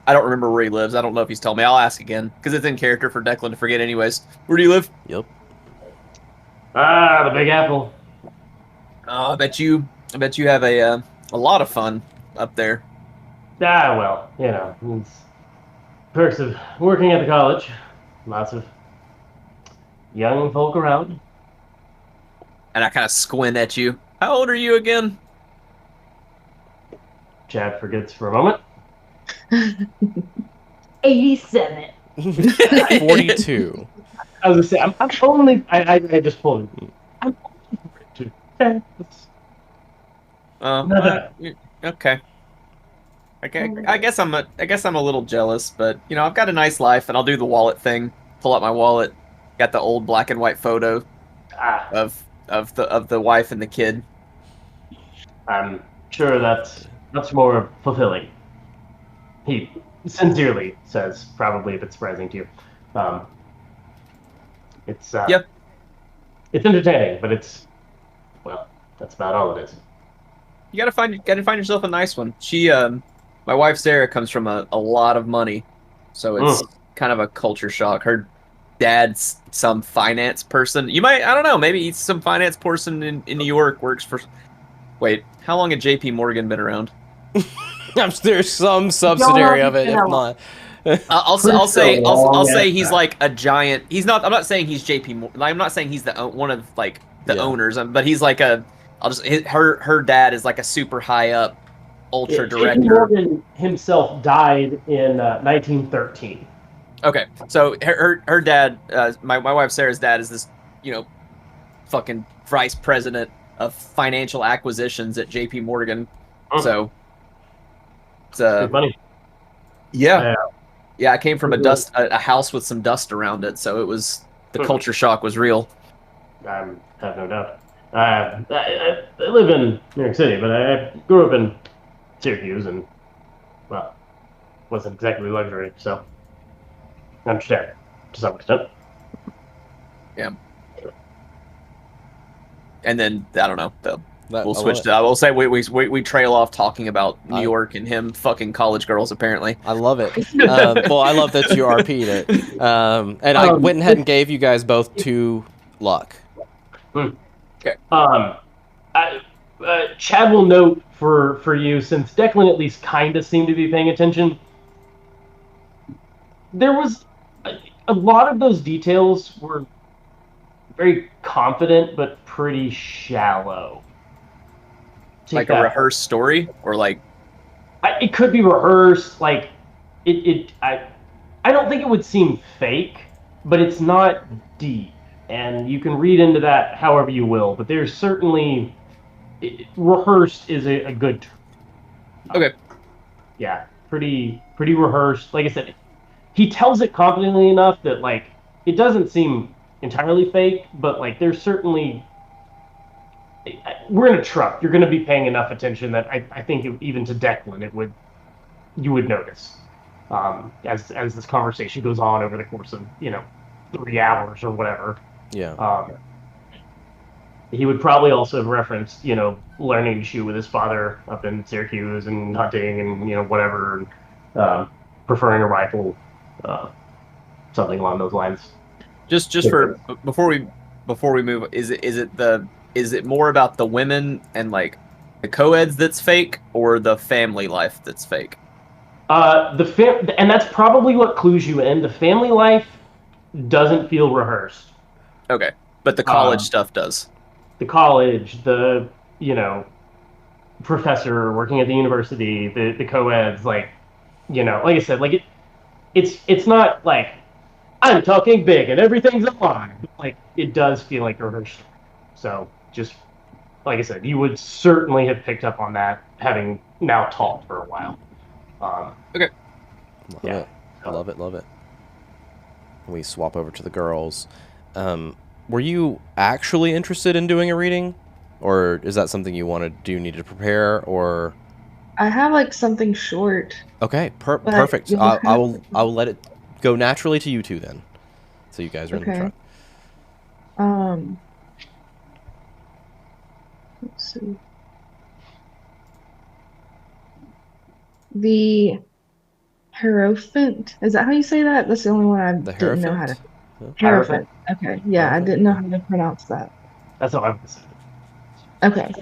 I don't remember where he lives. I don't know if he's told me. I'll ask again because it's in character for Declan to forget anyways. Where do you live?
Yep.
The Big Apple.
Oh, I bet you have a lot of fun up there.
Well, it's perks of working at the college. Lots of young folk around.
And I kind of squint at you. How old are you again?
Chad forgets for a moment.
87.
42.
I was gonna say, I'm only. I just pulled it. I'm only 42.
Okay. I guess I'm a little jealous, but I've got a nice life, and I'll do the wallet thing. Pull out my wallet. Got the old black and white photo of the wife and the kid.
I'm sure that's more fulfilling. He sincerely says, probably if it's surprising to you. It's
Yep.
It's entertaining, but that's about all it is.
You gotta find yourself a nice one. She, my wife Sarah, comes from a lot of money, so it's kind of a culture shock. Her dad's some finance person. I don't know, maybe he's some finance person in New York, works for. Wait, how long had J.P. Morgan been around?
There's some subsidiary of it, if not.
I'll say he's like a giant. He's not. I'm not saying he's J.P. Morgan. I'm not saying he's one of like the owners. But he's like a. Her dad is like a super high up, ultra director.
J.P. Morgan himself died in 1913.
Okay, so her dad, my wife Sarah's dad, is this fucking vice president of financial acquisitions at J.P. Morgan. So it's
good money.
Yeah. I came from a house with some dust around it, so it was the culture shock was real.
I have no doubt. I live in New York City, but I grew up in Syracuse, and wasn't exactly luxury, so I understand to some extent.
Yeah. And then I don't know. We'll switch to. I will say we trail off talking about New York and him fucking college girls. Apparently,
I love it. Well, I love that you RP'd it. And I went ahead and gave you guys both 2 luck.
Okay. Chad will note for you, since Declan at least kind of seemed to be paying attention, there was a lot of those details were very confident but pretty shallow.
Like a rehearsed story, or like
it could be rehearsed. Like I don't think it would seem fake, but it's not deep, and you can read into that however you will. But there's certainly rehearsed is a good term.
okay.
Yeah, pretty rehearsed. Like I said, he tells it confidently enough that like it doesn't seem entirely fake, but like there's certainly we're in a truck. You're going to be paying enough attention that I think even to Declan you would notice as this conversation goes on over the course of 3 hours or whatever.
Yeah.
He would probably also have referenced learning to shoot with his father up in Syracuse and hunting and whatever, and preferring a rifle, something along those lines.
Just for before we move, is it more about the women and like the co-eds that's fake, or the family life that's fake?
And that's probably what clues you in. The family life doesn't feel rehearsed.
Okay, but the college stuff does.
The college, the professor working at the university, the co-eds, like I said, like it's not like I'm talking big and everything's alive. Like it does feel like rehearsed. So just like I said, you would certainly have picked up on that having now taught for a while.
Okay.
Love it. We swap over to the girls. Were you actually interested in doing a reading, or is that something you need to prepare, or?
I have like something short.
Okay, perfect. I will let it go naturally to you two then. So you guys are in the truck.
Let's see. The Hierophant. Is that how you say that? That's the only one I didn't know how to. Hierophant. Okay. Yeah, I didn't know how to pronounce that.
That's how I would say
it. Okay.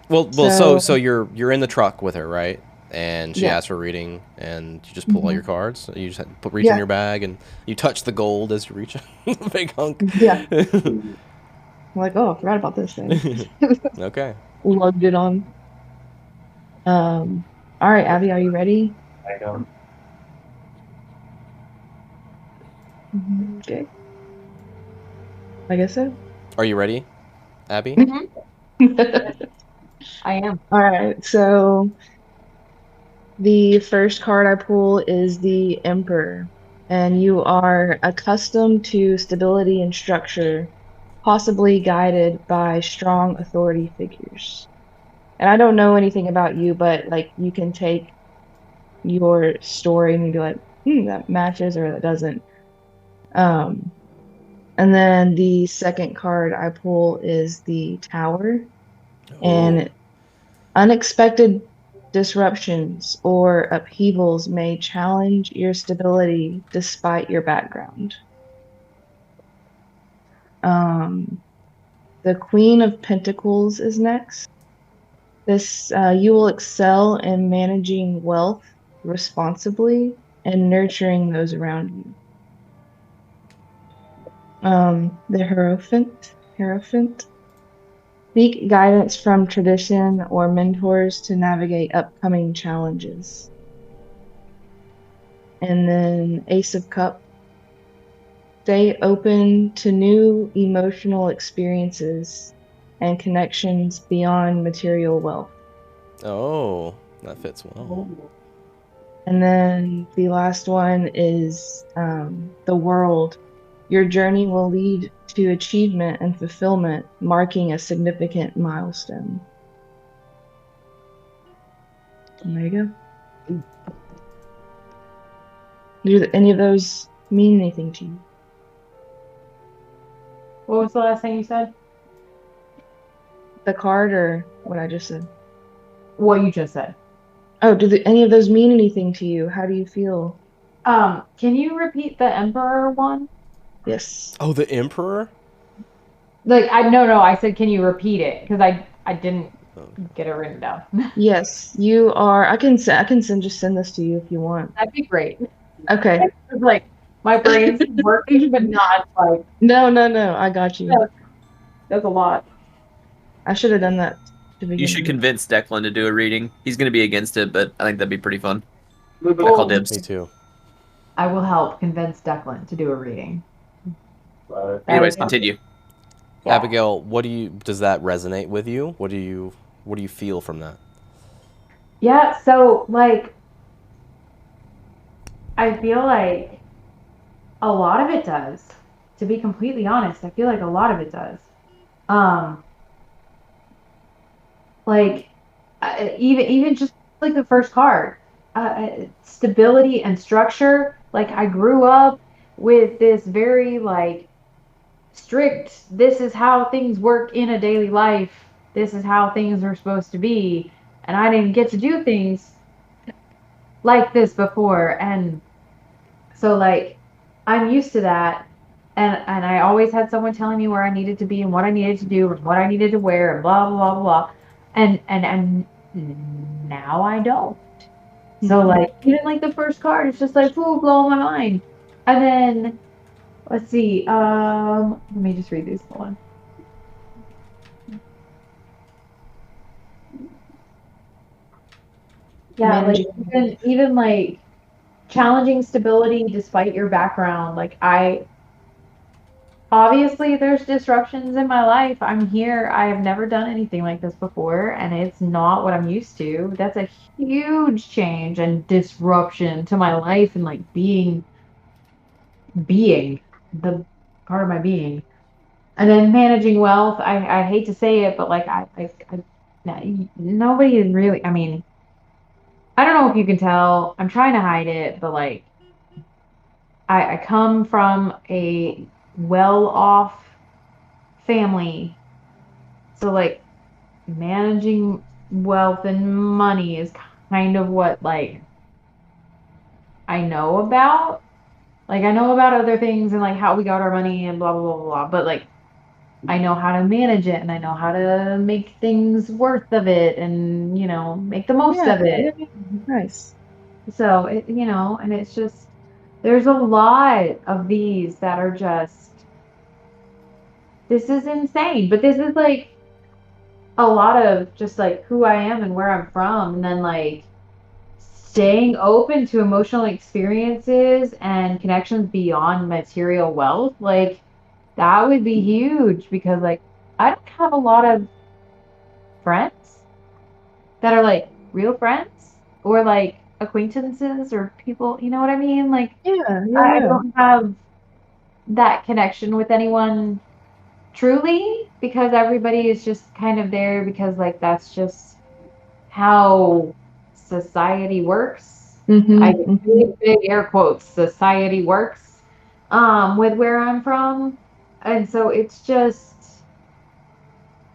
Well, so you're in the truck with her, right? And she asks for a reading, and you just pull all your cards. You just reach in your bag, and you touch the gold as you reach the big hunk.
Yeah. I'm like, oh, I forgot about this thing.
Okay.
Lugged it on. All right, Abby, are you ready?
I go.
Okay. I guess so.
Are you ready, Abby?
I am.
All right, so the first card I pull is the Emperor, and you are accustomed to stability and structure, possibly guided by strong authority figures. And I don't know anything about you, but like you can take your story and be like, that matches or that doesn't. And then the second card I pull is the Tower. And unexpected disruptions or upheavals may challenge your stability despite your background. The Queen of Pentacles is next. This you will excel in managing wealth responsibly and nurturing those around you. The Hierophant. Seek guidance from tradition or mentors to navigate upcoming challenges. And then Ace of Cups. Stay open to new emotional experiences and connections beyond material wealth.
Oh, that fits well.
And then the last one is the World. Your journey will lead to achievement and fulfillment, marking a significant milestone. And there you go. Do any of those mean anything to you?
What was the last thing you said?
The card or what I just said?
What you just said.
Oh, do any of those mean anything to you? How do you feel?
Can you repeat the Emperor one?
Yes.
Oh, the Emperor?
Like, no, I said, can you repeat it? Because I didn't get it written down.
Yes, you are. I can just send this to you if you want.
That'd be great.
Okay.
It's like my brain's working, but not like
No. I got you.
that's a lot.
I should have done that to
You
begin
should
with.
convince Declan to do a reading. He's going to be against it, but I think that'd be pretty fun. I
Oh,
call dibs.
Me too.
I will help convince Declan to do a reading.
Anyways, continue.
Yeah.
Abigail, does that resonate with you? What do you feel from that?
Yeah, so like I feel like a lot of it does. To be completely honest, I feel like a lot of it does. Like even just like the first card, stability and structure. Like I grew up with this very like strict. This is how things work in a daily life. This is how things are supposed to be, and I didn't get to do things like this before, and so like I'm used to that. And I always had someone telling me where I needed to be and what I needed to do and what I needed to wear and blah blah blah blah. And now I don't. So like even like the first card, it's just like ooh, blowing my mind. And then let's see, let me just read this one. Yeah, like even like challenging stability despite your background. Like obviously there's disruptions in my life. I'm here. I have never done anything like this before, and it's not what I'm used to. That's a huge change and disruption to my life and like being the part of my being. And then managing wealth. I hate to say it, but like nobody is really. I mean, I don't know if you can tell. I'm trying to hide it, but like I come from a well-off family. So like managing wealth and money is kind of what like I know about. Like I know about other things and like how we got our money and blah blah blah blah. But like I know how to manage it and I know how to make things worth of it and make the most of it.
Yeah, nice.
So and it's just there's a lot of these that are just this is insane. But this is like a lot of just like who I am and where I'm from, and then like staying open to emotional experiences and connections beyond material wealth. Like that would be huge because like I don't have a lot of friends that are like real friends or like acquaintances or people, you know what I mean? Like I don't have that connection with anyone truly because everybody is just kind of there because like that's just how society works. I big air quotes society works with where I'm from. And so it's just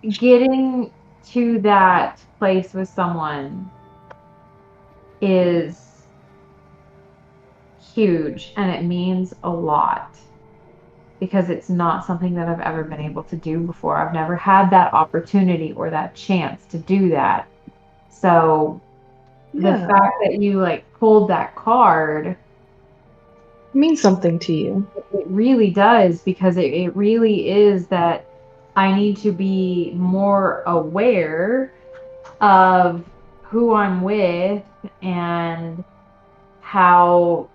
getting to that place with someone is huge and it means a lot because it's not something that I've ever been able to do before. I've never had that opportunity or that chance to do that. So the fact that you like pulled that card
means something to you.
It really does because it really is that I need to be more aware of who I'm with and how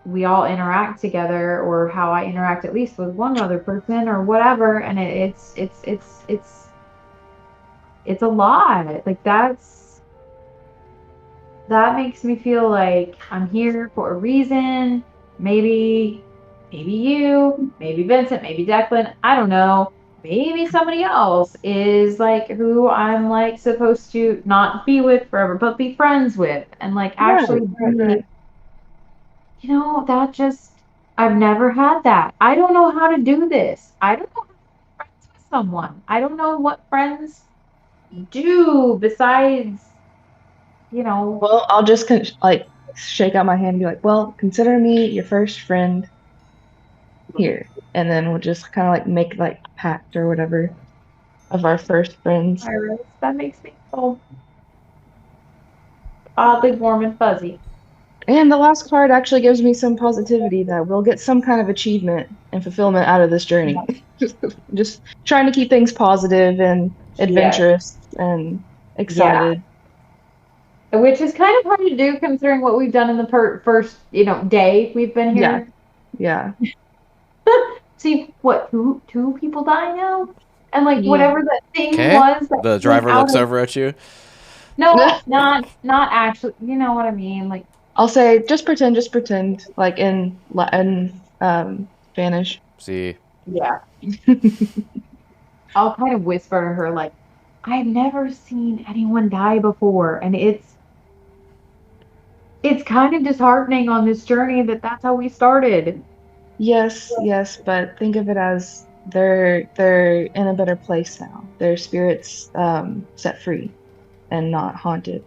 we all interact together or how I interact at least with one other person or whatever, and it's a lot. Like that makes me feel like I'm here for a reason. Maybe you, maybe Vincent, maybe Declan, I don't know. Maybe somebody else is like who I'm like supposed to not be with forever, but be friends with and like actually be, that just I've never had that. I don't know how to do this. I don't know how to be friends with someone. I don't know what friends do besides,
Well, I'll just like shake out my hand and be like, well, consider me your first friend here. And then we'll just kind of like make like a pact or whatever. of our first friends.
Iris, that makes me feel oddly warm and fuzzy.
And the last card actually gives me some positivity that we'll get some kind of achievement and fulfillment out of this journey. Just trying to keep things positive and adventurous and
Yeah.
excited.
Which is kind of hard to do considering what we've done in the first, day we've been
Yeah.
here.
Yeah.
See, what, two people die now? And like
Yeah.
whatever that thing
Okay.
was that
The
went
driver
out
looks
of-
over at you.
No, not actually. You know what I mean? Like,
I'll say just pretend, like in Latin, Spanish.
See,
yeah. I'll kind of whisper to her like, I've never seen anyone die before, and it's kind of disheartening on this journey that that's how we started.
Yes, but think of it as they're in a better place now. Their spirits set free and not haunted.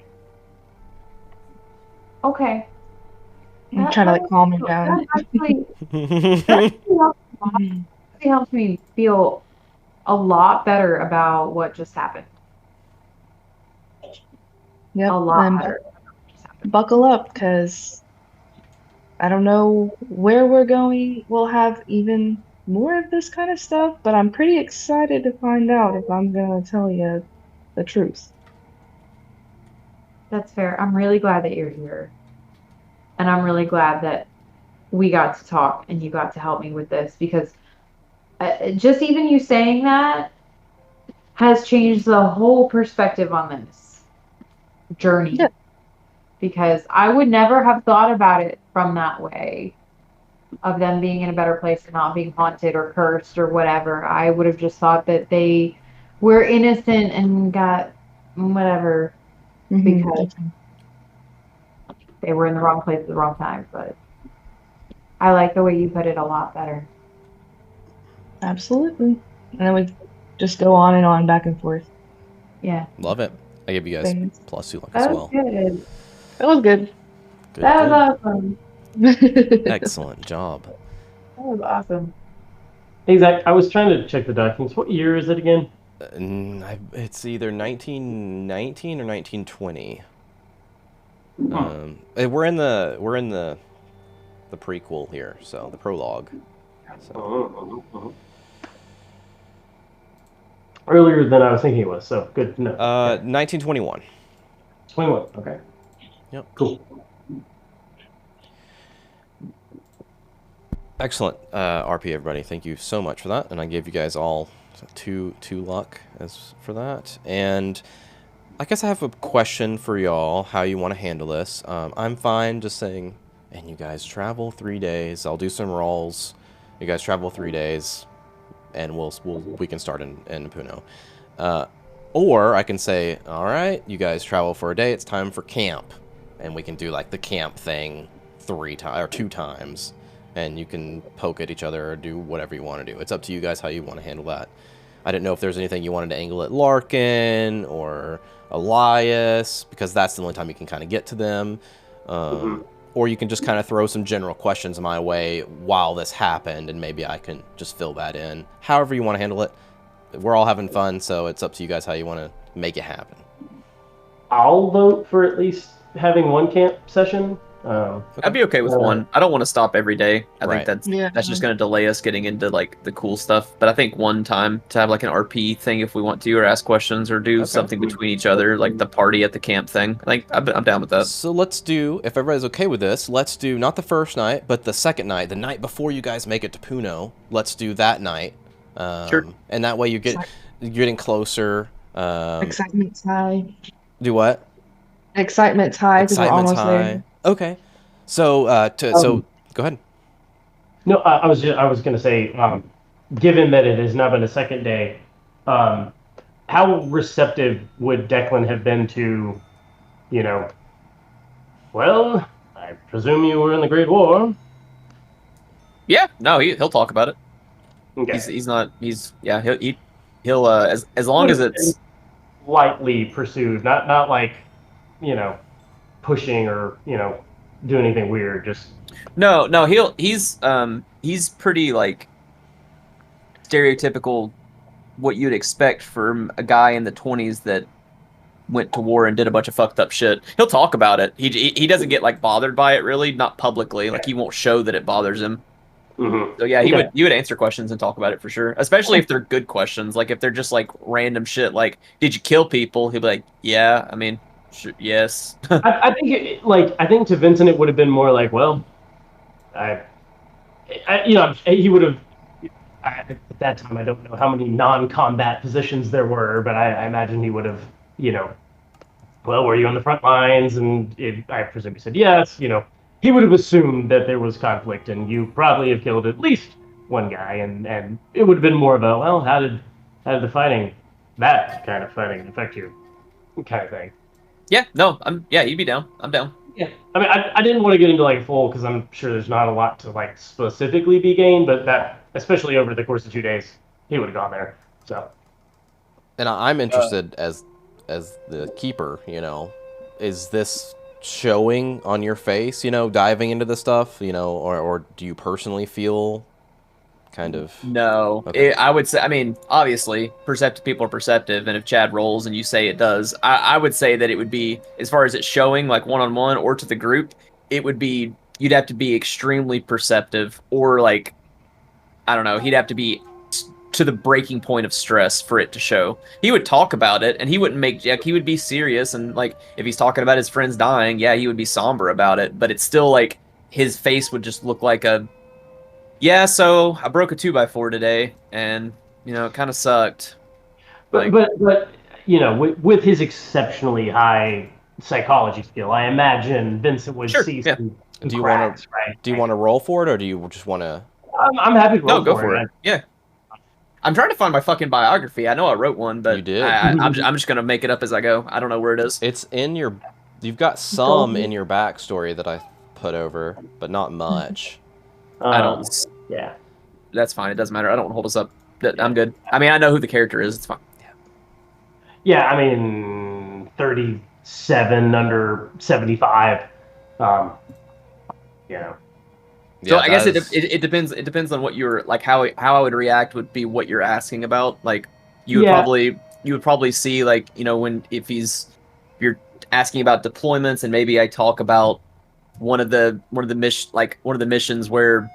Okay.
I'm trying to like calm him down.
That actually helps me feel a lot better about what just happened.
Yep,
A lot
and
better. about what just happened.
buckle up because I don't know where we're going. We'll have even more of this kind of stuff, but I'm pretty excited to find out if I'm gonna tell you the truth.
That's fair. I'm really glad that you're here. And I'm really glad that we got to talk and you got to help me with this because just even you saying that has changed the whole perspective on this journey.
Yeah.
Because I would never have thought about it from that way of them being in a better place and not being haunted or cursed or whatever. I would have just thought that they were innocent and got whatever because they were in the wrong place at the wrong time. But I like the way you put it a lot better.
Absolutely. And then we just go on and on back and forth.
Yeah.
love it. I give you guys
Thanks.
+2 luck as
That
well.
was good.
That was good.
Good,
That
good.
was awesome.
Excellent job.
That was awesome.
Hey, Zach, I was trying to check the documents. What year is it again?
It's either 1919 or 1920. We're in the prequel here, so the prologue. So.
Earlier than I was thinking it was, so good to know.
1921.
21, okay.
Yep.
Cool.
Excellent, RP everybody. Thank you so much for that, and I gave you guys all two luck as for that. And I guess I have a question for y'all. How you want to handle this? I'm fine just saying. And you guys travel 3 days. I'll do some rolls. You guys travel 3 days, and we can start in Puno. Or I can say, all right, you guys travel for a day. It's time for camp, and we can do like the camp thing 3 times or 2 times. And you can poke at each other or do whatever you want to do. It's up to you guys how you want to handle that. I didn't know if there's anything you wanted to angle at Larkin or Elias, because that's the only time you can kind of get to them. Or you can just kind of throw some general questions my way while this happened, and maybe I can just fill that in. However you want to handle it. We're all having fun, so it's up to you guys how you want to make it happen.
I'll vote for at least having one camp session.
I'd be okay with one. I don't want to stop every day. I
Right.
think
Yeah.
that's just going to delay us getting into like the cool stuff. But I think one time to have like an RP thing if we want to, or ask questions, or do
Okay.
something between each other, like the party at the camp thing. I think I'm down with that.
So let's do, if everybody's okay with this, let's do not the first night, but the second night, the night before you guys make it to Puno. Let's do that night.
Sure.
And that way you're getting closer.
Excitement's high.
Do what?
Excitement's high because we're
Excitement's
almost
high.
there.
Okay. So so go ahead.
No, I was going to say, given that it has now been a second day, how receptive would Declan have been to, well, I presume you were in the Great War.
Yeah, no, he'll talk about it.
Okay.
He'll as long as it's
lightly pursued, not like, pushing or, do anything weird, just
he's pretty like stereotypical what you'd expect from a guy in the 20s that went to war and did a bunch of fucked up shit. He'll talk about it. He doesn't get like bothered by it really, not publicly. Like he won't show that it bothers him.
Mm-hmm.
So yeah, he
Okay.
would answer questions and talk about it for sure. Especially if they're good questions. Like if they're just like random shit, like did you kill people? He'll be like, yeah. I mean, sure, yes.
I think I think to Vincent it would have been more like, well, he would have. At that time, I don't know how many non-combat positions there were, but I imagine he would have, well, were you on the front lines? And I presume he said yes. He would have assumed that there was conflict, and you probably have killed at least one guy, and it would have been more of a, well, how did that kind of fighting affect you, kind of thing.
Yeah, no, you'd be down. I'm down.
Yeah, I mean, I didn't want to get into like full because I'm sure there's not a lot to like specifically be gained, but that especially over the course of 2 days, he would have gone there. So,
And I'm interested as the keeper. Is this showing on your face? Diving into the stuff. Or do you personally feel kind of?
No,
Okay.
I would say. I mean, obviously, perceptive people are perceptive, and if Chad rolls and you say it does, I would say that it would be as far as it showing, like one-on-one or to the group, it would be you'd have to be extremely perceptive, or like I don't know, he'd have to be to the breaking point of stress for it to show. He would talk about it, and he wouldn't make like he would be serious, and like if he's talking about his friends dying, yeah, he would be somber about it, but it's still like his face would just look like a. Yeah, so I broke a 2x4 today, and it kind of sucked.
but with his exceptionally high psychology skill, I imagine Vincent would
Sure,
see
yeah.
some
Do you
cracks,
want
right?
Do you want to roll for it, or do you just want to?
I'm happy to roll
No, go
for
for it. Yeah, I'm trying to find my fucking biography. I know I wrote one, but
You did.
I'm just gonna make it up as I go. I don't know where it is.
It's in your. You've got some in your backstory that I put over, but not much.
I don't.
Yeah.
That's fine. It doesn't matter. I don't hold us up. I'm good. I mean, I know who the character is. It's fine.
Yeah, I mean, 37 under 75.
So I guess it depends. It depends on what you're like. How I would react would be what you're asking about. Like you would probably see like if you're asking about deployments, and maybe I talk about one of the missions where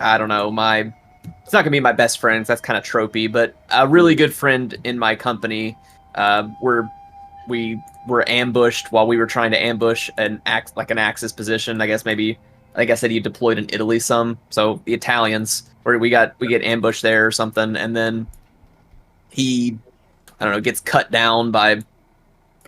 I don't know it's not gonna be my best friends. That's kind of tropey, but a really good friend in my company, we were ambushed while we were trying to ambush an Axis position. I guess maybe, like I said, he deployed in Italy some. So the Italians, where we get ambushed there or something, and then he, I don't know, gets cut down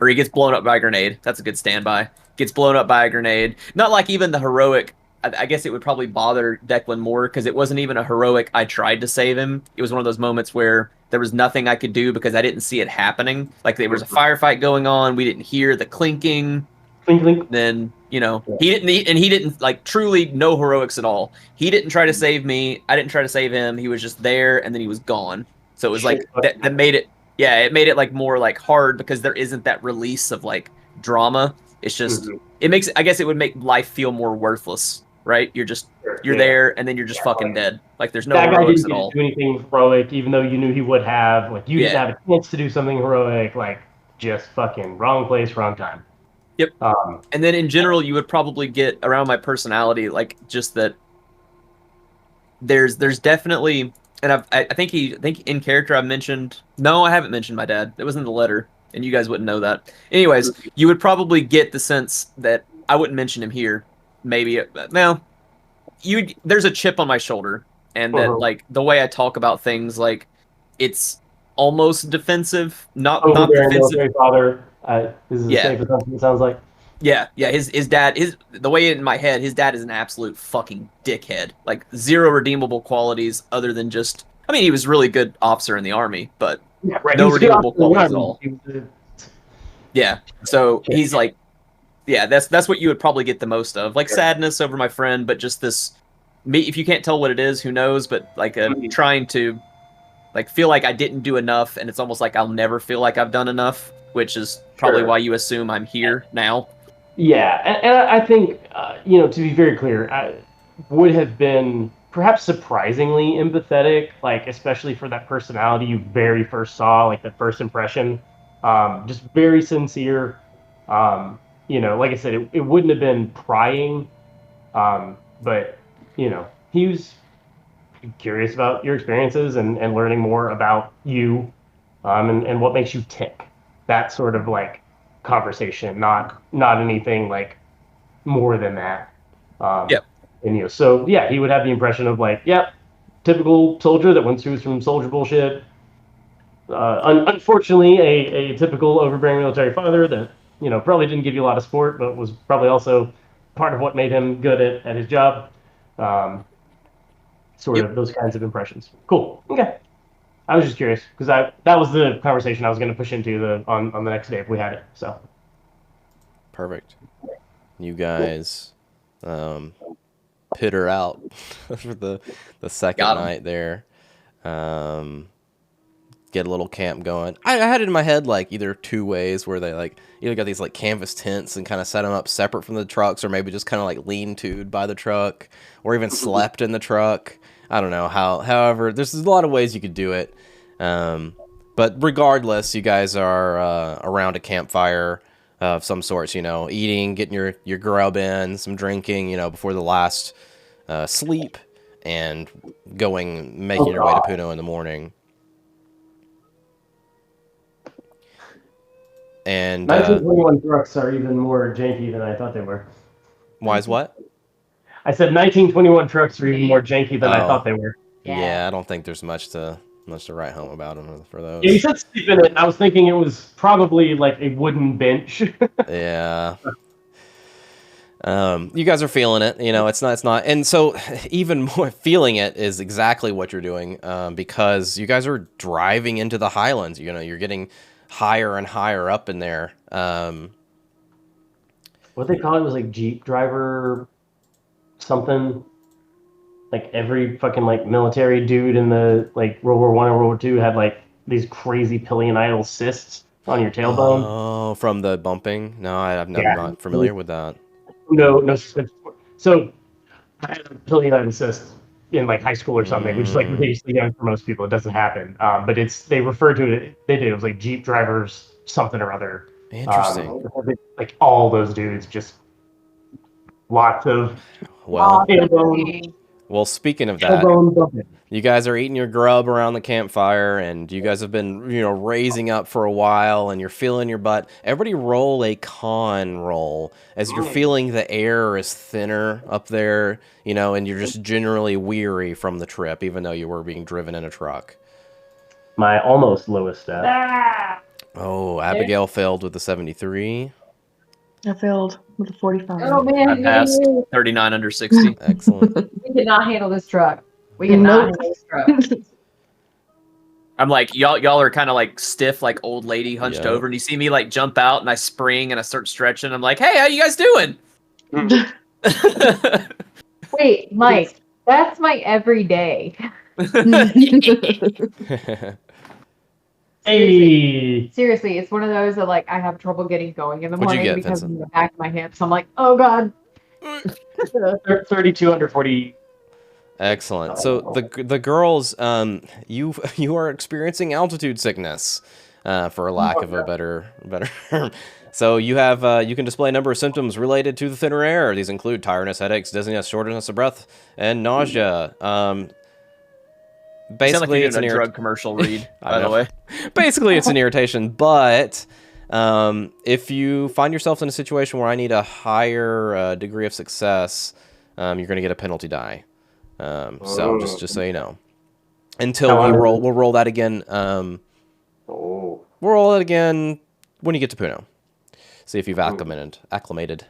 or he gets blown up by a grenade. That's a good standby. Gets blown up by a grenade. Not like even the heroic. I guess it would probably bother Declan more because it wasn't even a heroic I tried to save him. It was one of those moments where there was nothing I could do because I didn't see it happening. Like there was a firefight going on. We didn't hear the clinking.
Clink, clink.
Then, he didn't like truly no heroics at all. He didn't try to save me. I didn't try to save him. He was just there and then he was gone. So it was like that made it. Yeah, it made it like more like hard because there isn't that release of like drama. It's just it makes. I guess it would make life feel more worthless. Right, you're there, and then you're just fucking dead. Like there's no heroics at all.
That guy didn't do anything heroic, even though you knew he would have. Like you didn't have a chance to do something heroic. Like just fucking wrong place, wrong time.
Yep. And then in general, you would probably get around my personality, like just that. There's definitely, and I think in character I've mentioned. No, I haven't mentioned my dad. It was in the letter, and you guys wouldn't know that. Anyways, you would probably get the sense that I wouldn't mention him here. Maybe there's a chip on my shoulder, and that like the way I talk about things, like it's almost defensive, not defensive.
Father, this is a safe assumption. It sounds like.
Yeah. His dad, the way in my head, his dad is an absolute fucking dickhead. Like zero redeemable qualities other than just. I mean, he was a really good officer in the army, but no redeemable qualities at all. Yeah, so he's like. Yeah, that's what you would probably get the most of, like sadness over my friend, but just this. If you can't tell what it is, who knows? But like trying to, like feel like I didn't do enough, and it's almost like I'll never feel like I've done enough, which is probably why you assume I'm here now.
Yeah, and I think to be very clear, I would have been perhaps surprisingly empathetic, like especially for that personality you very first saw, like that first impression. Just very sincere. Like I said, it wouldn't have been prying, but he was curious about your experiences and learning more about you, and what makes you tick. That sort of like conversation, not anything like more than that.
Yep.
And so yeah, he would have the impression of like, yep, typical soldier that went through some soldier bullshit. Unfortunately, a typical overbearing military father that probably didn't give you a lot of support, but was probably also part of what made him good at his job. Sort
Yep.
of those kinds of impressions. Cool. Okay. I was just curious because that was the conversation I was going to push into on the next day if we had it. So
Perfect. You guys pitter out for the second
Got 'em.
night there. Get a little camp going. I had it in my head like either two ways where they like either got these like canvas tents and kind of set them up separate from the trucks, or maybe just kind of like lean-toed by the truck, or even slept in the truck. I don't know however, there's a lot of ways you could do it. But regardless, you guys are around a campfire of some sorts, eating, getting your grub in, some drinking, before the last sleep, and making your way to Puno in the morning. And
1921 trucks are even more janky than I thought they were.
why is what?
I said 1921 trucks are even more janky than I
Oh.
thought they were.
Yeah, I don't think there's much to write home about them for those.
Yeah, you said sleep in it. I was thinking it was probably like a wooden bench.
Yeah. You guys are feeling it, it's not, and so even more feeling it is exactly what you're doing, because you guys are driving into the highlands, you're getting higher and higher up in there.
What they call it was like Jeep driver something. Like every fucking like military dude in the like World War I and World War II had like these crazy pilonidal cysts on your tailbone.
Oh, from the bumping? No, I'm
Yeah.
not familiar with that.
No. So I had a pilonidal cyst in like high school or something, which is like ridiculously young for most people. It doesn't happen. But they refer to it. They did. It was like Jeep drivers something or other.
Interesting.
Like all those dudes, just lots of
Well,
tailbone.
Well, speaking of that,
Tailbone bumping.
you guys are eating your grub around the campfire, and you guys have been, raising up for a while, and you're feeling your butt. Everybody roll a con roll as you're feeling the air is thinner up there, and you're just generally weary from the trip, even though you were being driven in a truck.
My almost lowest stat.
Oh, Abigail failed with the 73.
I failed with a 45.
Oh man,
I passed 39 under 60.
Excellent.
we cannot handle this truck. We cannot handle this truck.
I'm like, y'all are kind of like stiff, like old lady hunched
Yeah.
over, and you see me like jump out, and I spring and I start stretching. I'm like, hey, how you guys doing?
Wait, Mike, that's my everyday.
Hey.
Seriously, it's one of those that like I have trouble getting going in the
What'd you
morning
get,
because
Vincent?
of the back of my hips. I'm like, oh god.
32 under 40.
Excellent. So the girls, you are experiencing altitude sickness, for lack of a better. So you have you can display a number of symptoms related to the thinner air. These include tiredness, headaches, dizziness, shortness of breath, and nausea.
You sound like
Basically,
you're
it's an
doing a drug commercial read, by the
know.
way.
Basically, it's an irritation, but if you find yourself in a situation where I need a higher degree of success, you're going to get a penalty die. So just so you know, until we'll roll that again. We'll roll it again when you get to Puno. See if you've acclimated.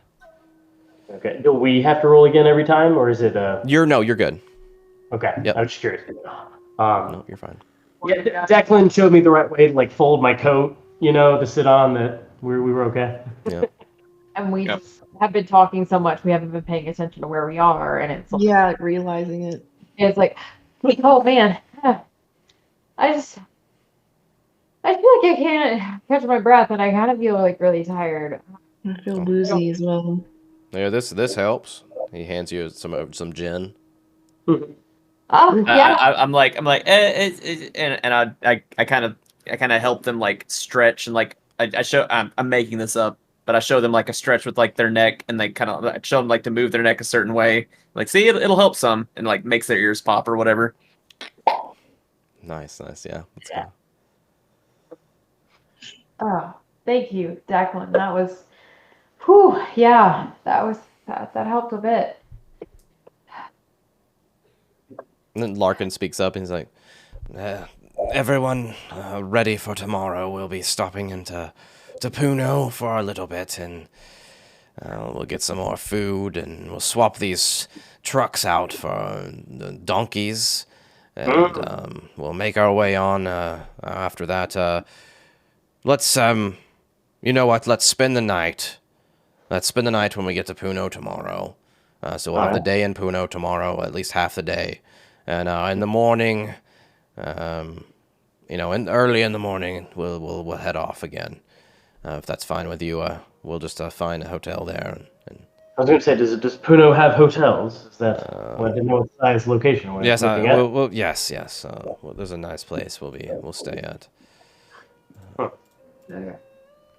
Okay. Do we have to roll again every time, or is it?
You're good.
Okay.
Yep.
I was just curious.
No, you're fine.
Yeah, Declan showed me the right way to like fold my coat, to sit on. That we were okay.
Yeah.
And we just have been talking so much, we haven't been paying attention to where we are, and it's like,
Yeah, like realizing it.
it's like, oh man, I feel like I can't catch my breath, and I kind of feel like really tired.
I feel woozy as well.
Yeah, this helps. He hands you some gin.
Oh, yeah.
I'm like, and I kind of help them like stretch and like I show I'm making this up, but I show them like a stretch with like their neck, and they kind of I show them like to move their neck a certain way, like see it'll help some, and like makes their ears pop or whatever.
Nice, yeah. Let's
Yeah.
go.
Oh, thank you, Declan. That was, whew, yeah, that helped a bit.
And then Larkin speaks up and he's like, everyone ready for tomorrow. We'll be stopping into Puno for a little bit, and we'll get some more food, and we'll swap these trucks out for the donkeys, and we'll make our way on after that. Let's, you know what, let's spend the night. Let's spend the night when we get to Puno tomorrow. So we'll have the day in Puno tomorrow, at least half the day. And in the morning, early in the morning, we'll head off again. If that's fine with you, we'll just find a hotel there. And
I was going to say, does Puno have hotels? Is that I didn't know what size location we're
yes,
looking at?
well, yes. There's a nice place we'll stay at.
Okay.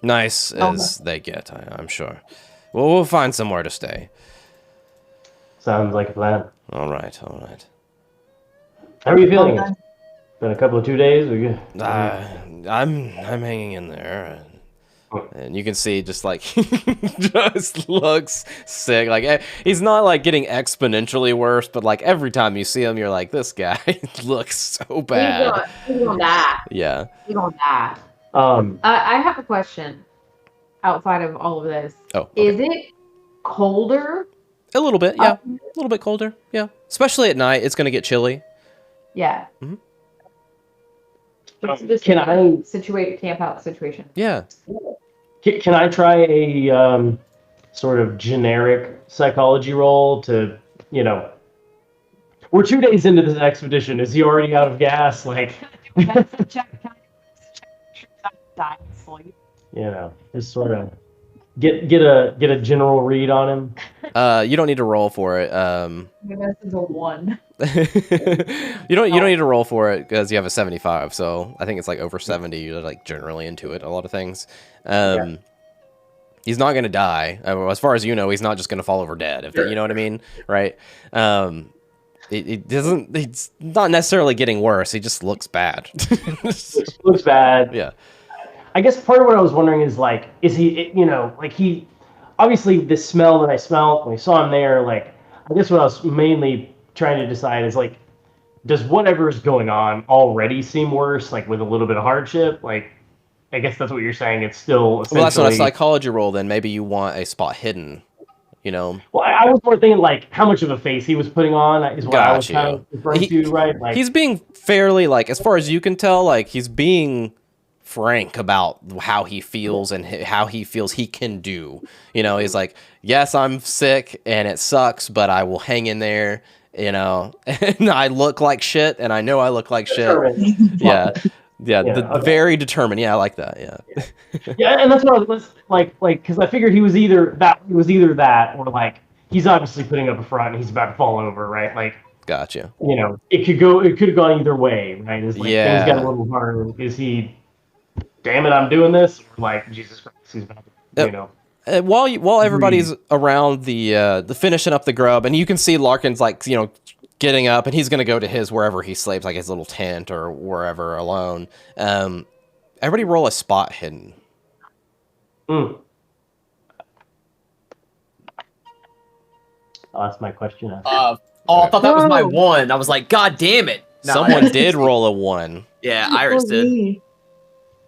Nice as they get, I'm sure. Well, we'll find somewhere to stay.
Sounds like a plan.
All right.
How are you feeling? It's been a couple of 2 days. Or you?
I'm hanging in there, and you can see just like just looks sick. Like he's not like getting exponentially worse, but like every time you see him, you're like, this guy looks so bad.
He's gonna die.
Yeah.
He's gonna die. I have a question outside of all of this.
Oh, okay.
Is it colder?
A little bit, yeah. A little bit colder, yeah. Especially at night, it's gonna get chilly.
Yeah.
Mm-hmm.
Can I
situate a camp out situation?
Yeah.
Can I try a sort of generic psychology roll to, we're 2 days into this expedition. Is he already out of gas? Like, just sort of get a general read on him.
You don't need to roll for it.
This is a 1.
you don't need to roll for it because you have a 75. So I think it's like over 70. You're like generally into it. A lot of things. He's not gonna die. As far as you know, he's not just gonna fall over dead. If you know what I mean, right? It doesn't. It's not necessarily getting worse. He just looks bad.
Looks bad.
Yeah.
I guess part of what I was wondering is like, is he, he, obviously the smell that I smelled when we saw him there, like, I guess what I was mainly trying to decide is like, does whatever is going on already seem worse, like with a little bit of hardship? Like, I guess that's what you're saying. It's still essentially...
Well, that's not a psychology roll then. Maybe you want a spot hidden, Well,
I was more thinking like how much of a face he was putting on is what I was kind of referring to, right? Like,
he's being fairly, like, as far as you can tell, like, he's being frank about how he feels and how he feels he can do. He's like, yes, I'm sick and it sucks, but I will hang in there, and I look like shit, and I know I look like shit. Yeah. Okay. Very determined. Yeah, I like that. Yeah.
Yeah, and that's what I was like, because I figured he was either that, or like he's obviously putting up a front and he's about to fall over, right? Like,
gotcha.
It could have gone either way, right? It's like things got a little harder. Is he, damn it, I'm doing this, or like, Jesus Christ, he's about to,
while everybody's around the finishing up the grub, and you can see Larkin's like, getting up, and he's going to go to his wherever he sleeps, like his little tent or wherever alone. Everybody roll a spot hidden.
Oh, that's my question.
I thought that was my 1. I was like, God damn it. No,
Someone did roll a 1.
Yeah, Iris did.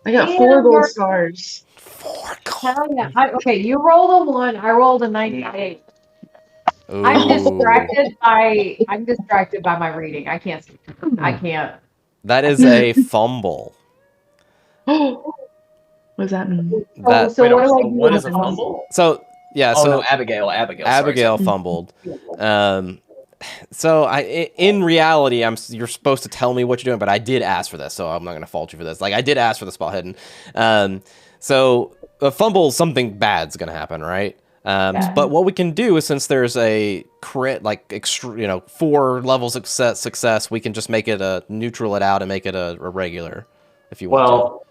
I got 4 gold stars.
4 gold.
Hell yeah. Okay, you rolled a 1. I rolled a 98.
Ooh.
I'm distracted by my reading. I can't.
That is a fumble.
What does that mean?
What do I do?
What is a fumble?
So yeah,
Abigail
fumbled. So in reality, you're supposed to tell me what you're doing, but I did ask for this, so I'm not going to fault you for this. Like, I did ask for the spot hidden. So a fumble, something bad's going to happen, right?
Yeah.
But what we can do is, since there's a crit, like 4 levels of success, we can just make it neutral it out and make it a regular, if you want to.
Well,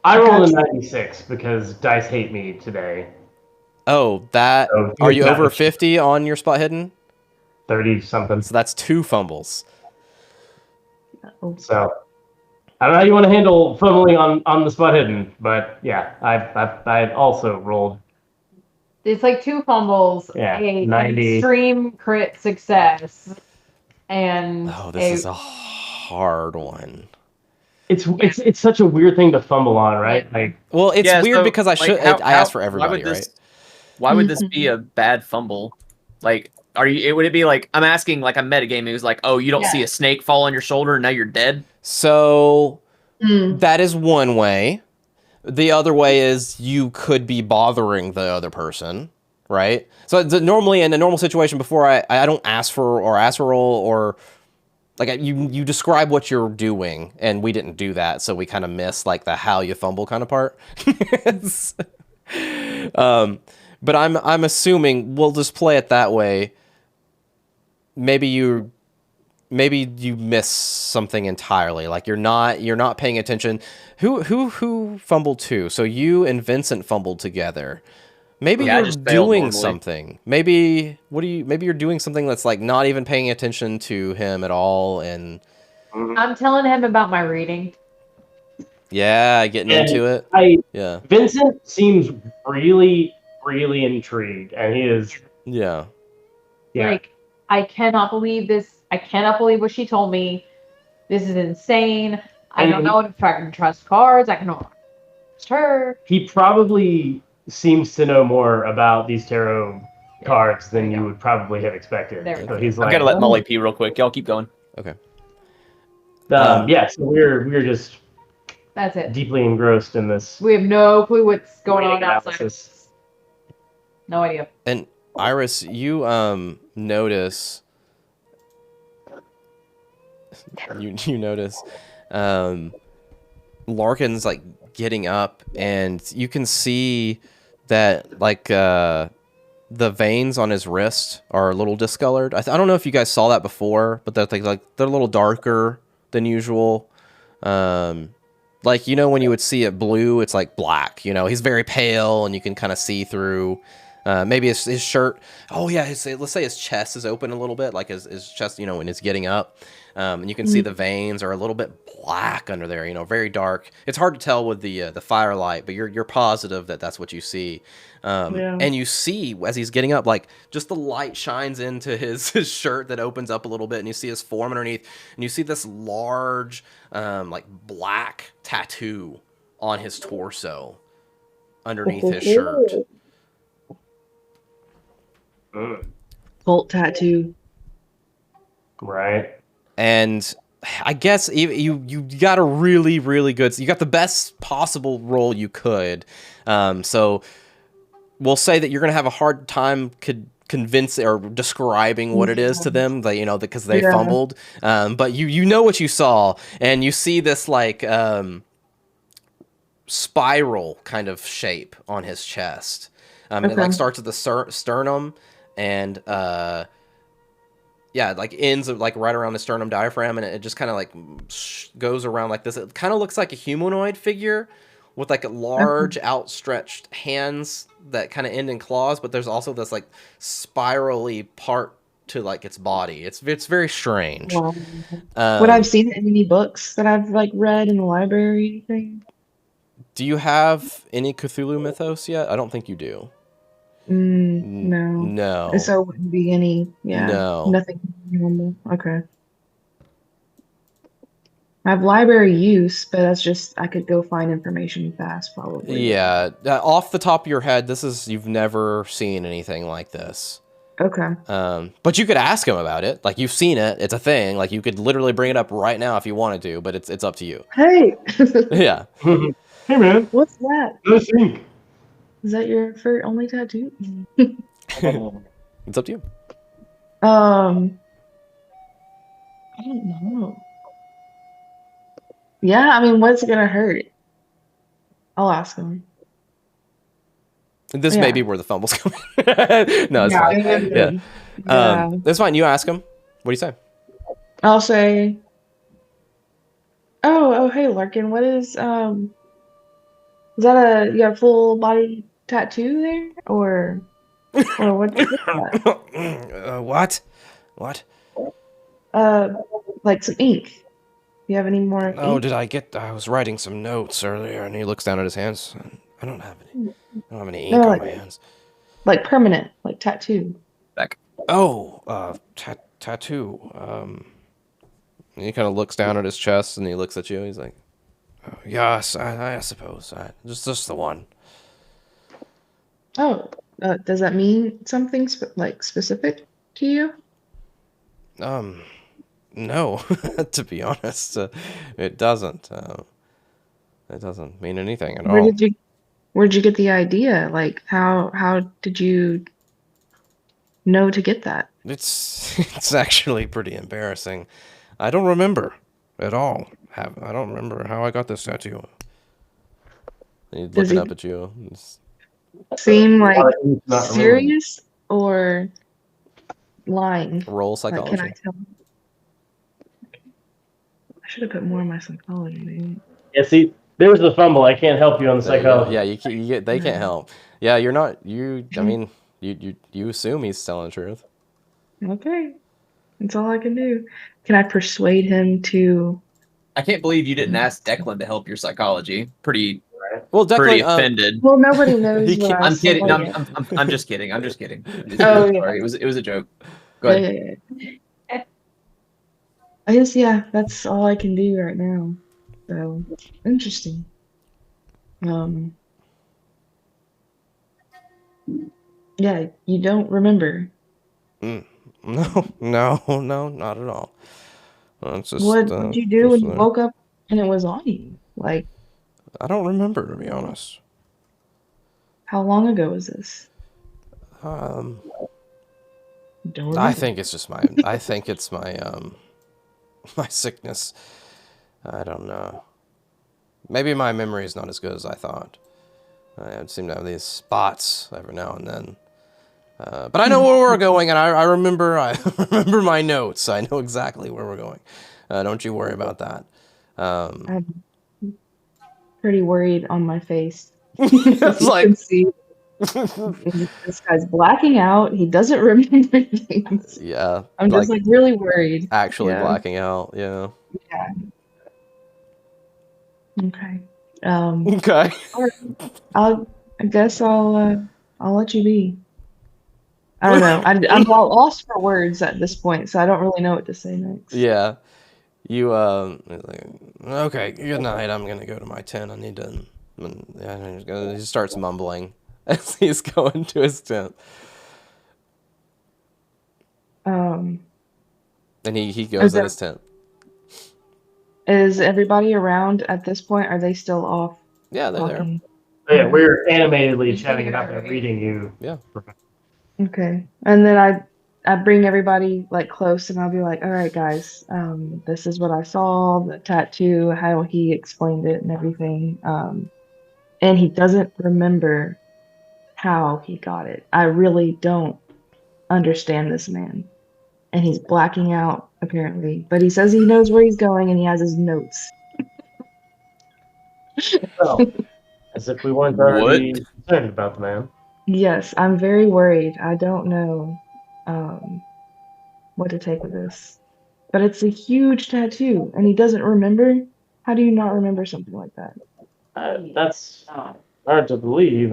I rolled a 96 because dice hate me today.
Oh, that
So
are you
here's
over
that.
50 on your spot hidden?
30 something.
So that's 2 fumbles.
So I don't know how you want to handle fumbling on the spot hidden, but yeah, I also rolled.
It's like 2 fumbles,
Yeah,
an
90.
extreme crit success, and
Oh, this is a hard one.
It's such a weird thing to fumble on, right? Like,
Well, it's
Yeah,
weird
so,
because I asked for everybody,
why would this,
right?
Why would this be a bad fumble? Like, would it be like, I'm asking like a metagame who's like, oh, you don't see a snake fall on your shoulder and now you're dead?
So that is one way. The other way is you could be bothering the other person, right? So normally in a normal situation, before I don't ask for roll, or like you describe what you're doing, and we didn't do that, so we kind of miss like the how you fumble kind of part. But I'm assuming we'll just play it that way. Maybe you miss something entirely. Like you're not paying attention. Who fumbled too? So you and Vincent fumbled together. Maybe
Yeah, I
you're
just failed
doing
normally.
something. Maybe you're doing something that's like not even paying attention to him at all, and
I'm telling him about my reading.
getting into it. Yeah.
Vincent seems really, really intrigued, and he is.
Yeah.
Yeah.
Like, I cannot believe this. I cannot believe what she told me. This is insane. I don't know if I can trust cards. I cannot trust her.
He probably seems to know more about these tarot cards than you would probably have expected.
There we
So
go.
he's
I'm
like,
gonna let Molly pee real quick. Y'all keep going.
Okay.
yeah. So we're just
That's it.
deeply engrossed in this.
We have no clue what's going on
reading
outside.
analysis.
No idea.
And Iris, you notice you notice Larkin's like getting up, and you can see that like the veins on his wrist are a little discolored. I don't know if you guys saw that before, but they're they're a little darker than usual. Like, you know, when you would see it blue, it's like black. You know, he's very pale, and you can kind of see through. Maybe his shirt. Oh yeah, let's say his chest is open a little bit, like his chest. You know, when he's getting up, and you can see the veins are a little bit black under there. You know, very dark. It's hard to tell with the firelight, but you're positive that that's what you see. And you see as he's getting up, like just the light shines into his shirt that opens up a little bit, and you see his form underneath, and you see this large, like black tattoo on his torso underneath his shirt.
Bolt tattoo.
Right.
And I guess you got a really, really good... You got the best possible roll you could. So we'll say that you're going to have a hard time convincing or describing what it is to them, that, you know, because they fumbled. But you know what you saw, and you see this like spiral kind of shape on his chest. And it like starts at the sternum, and it like ends like right around the sternum diaphragm, and it just kind of like goes around like this. It kind of looks like a humanoid figure with like a large outstretched hands that kind of end in claws, but there's also this like spirally part to like its body. It's very strange.
Would I've seen it in any books that I've like read in the library or anything?
Do you have any Cthulhu mythos yet? I don't think you do.
No.
No.
So it wouldn't be any,
No.
nothing normal. Okay. I have library use, but that's just, I could go find information fast, probably.
Yeah. Off the top of your head, you've never seen anything like this.
Okay.
But you could ask him about it. Like, you've seen it. It's a thing. Like, you could literally bring it up right now if you wanted to, but it's up to you.
Hey!
Yeah.
Hey, man.
What's that?
No think.
Is that your only tattoo?
It's up to you.
I don't know. Yeah, I mean, what's it gonna hurt? I'll ask him.
This
Yeah.
may be where the fumbles come in. No, it's
Yeah,
fine.
it
Yeah.
would. Yeah.
That's fine. You ask him. What do you say?
I'll say, oh, hey, Larkin, what is that you got a full body tattoo there? Or what's that?
What? What?
Uh, like some ink. You have any more
Oh,
ink?
I was writing some notes earlier, and he looks down at his hands. I don't have any. I don't have any
No,
ink on my hands.
like permanent, like tattoo.
Back.
Oh, tattoo. He kind of looks down at his chest, and he looks at you. He's like, oh, yes, I suppose. Just the one.
Oh, does that mean something like specific to you?
No, to be honest, it doesn't. It doesn't mean anything at
Where
all.
did you where'd you get the idea? Like how did you know to get that?
It's actually pretty embarrassing. I don't remember at all. I don't remember how I got this tattoo. He's
Does
looking
he
up at you.
seem like
Larkin's not remembering.
serious or lying?
Roll
Like,
psychology.
can I tell? I should have put more in my psychology, maybe.
Yeah, see, there was the fumble. I can't help you on the
There you go.
psychology.
Yeah, you get. They can't help. Yeah, you're not. I mean, you assume he's telling the truth.
Okay, that's all I can do. Can I persuade him to?
I can't believe you didn't ask Declan to help your psychology. Pretty
Well,
pretty
Declan.
offended.
Well, nobody knows
He
what
can't-
I
I'm kidding. No,
said.
I'm just kidding. I'm just kidding.
Oh, yeah.
Sorry, it was a joke. Go ahead.
Yeah. I guess that's all I can do right now. So interesting. Yeah, you don't remember.
No, not at all. It's just,
What did you do when you woke up and it was on you? Like,
I don't remember, to be honest.
how long ago was this?
Um,
Don't remember.
I think it's just my. I think it's my my sickness. I don't know. Maybe my memory is not as good as I thought. I seem to have these spots every now and then. But I know where we're going, and I remember. I remember my notes. I know exactly where we're going. Don't you worry about that.
I'm pretty worried on my face.
It's
You
like
can see this guy's blacking out. He doesn't remember things.
yeah,
I'm just like really worried.
actually
Yeah.
blacking out. Yeah.
Yeah. Okay.
Okay.
I guess I'll let you be. I don't know. I'm lost for words at this point, so I don't really know what to say next.
Yeah. You like, okay, good night. I'm gonna go to my tent. I need to. Yeah, he starts mumbling as he's going to his tent,
Um,
and he goes in his tent.
is everybody around at this point? Are they still off
Yeah, they're there.
talking?
Yeah, we're animatedly chatting about that, reading you.
Yeah.
Okay. And then I bring everybody like close and I'll be like, all right, guys, this is what I saw, the tattoo, how he explained it and everything. And he doesn't remember how he got it. I really don't understand this man. And he's blacking out apparently, but he says he knows where he's going and he has his notes.
Well, as if we weren't already concerned about the man.
Yes, I'm very worried. I don't know what to take with this. But it's a huge tattoo, and he doesn't remember. How do you not remember something like that?
That's hard to believe,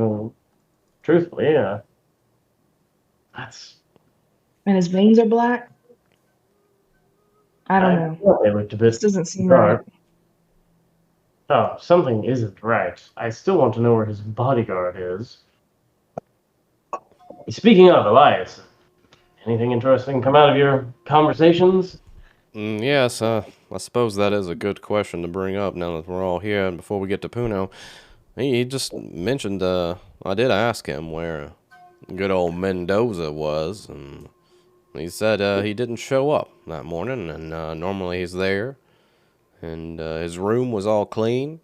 truthfully, yeah.
And his veins are black? I don't know.
Well, they looked a bit
This doesn't seem
dark.
right.
Oh, something isn't right. I still want to know where his bodyguard is. Speaking of Elias, anything interesting come out of your conversations?
Yes, I suppose that is a good question to bring up now that we're all here. And before we get to Puno, he just mentioned. I did ask him where good old Mendoza was, and he said he didn't show up that morning, and normally he's there, and his room was all clean,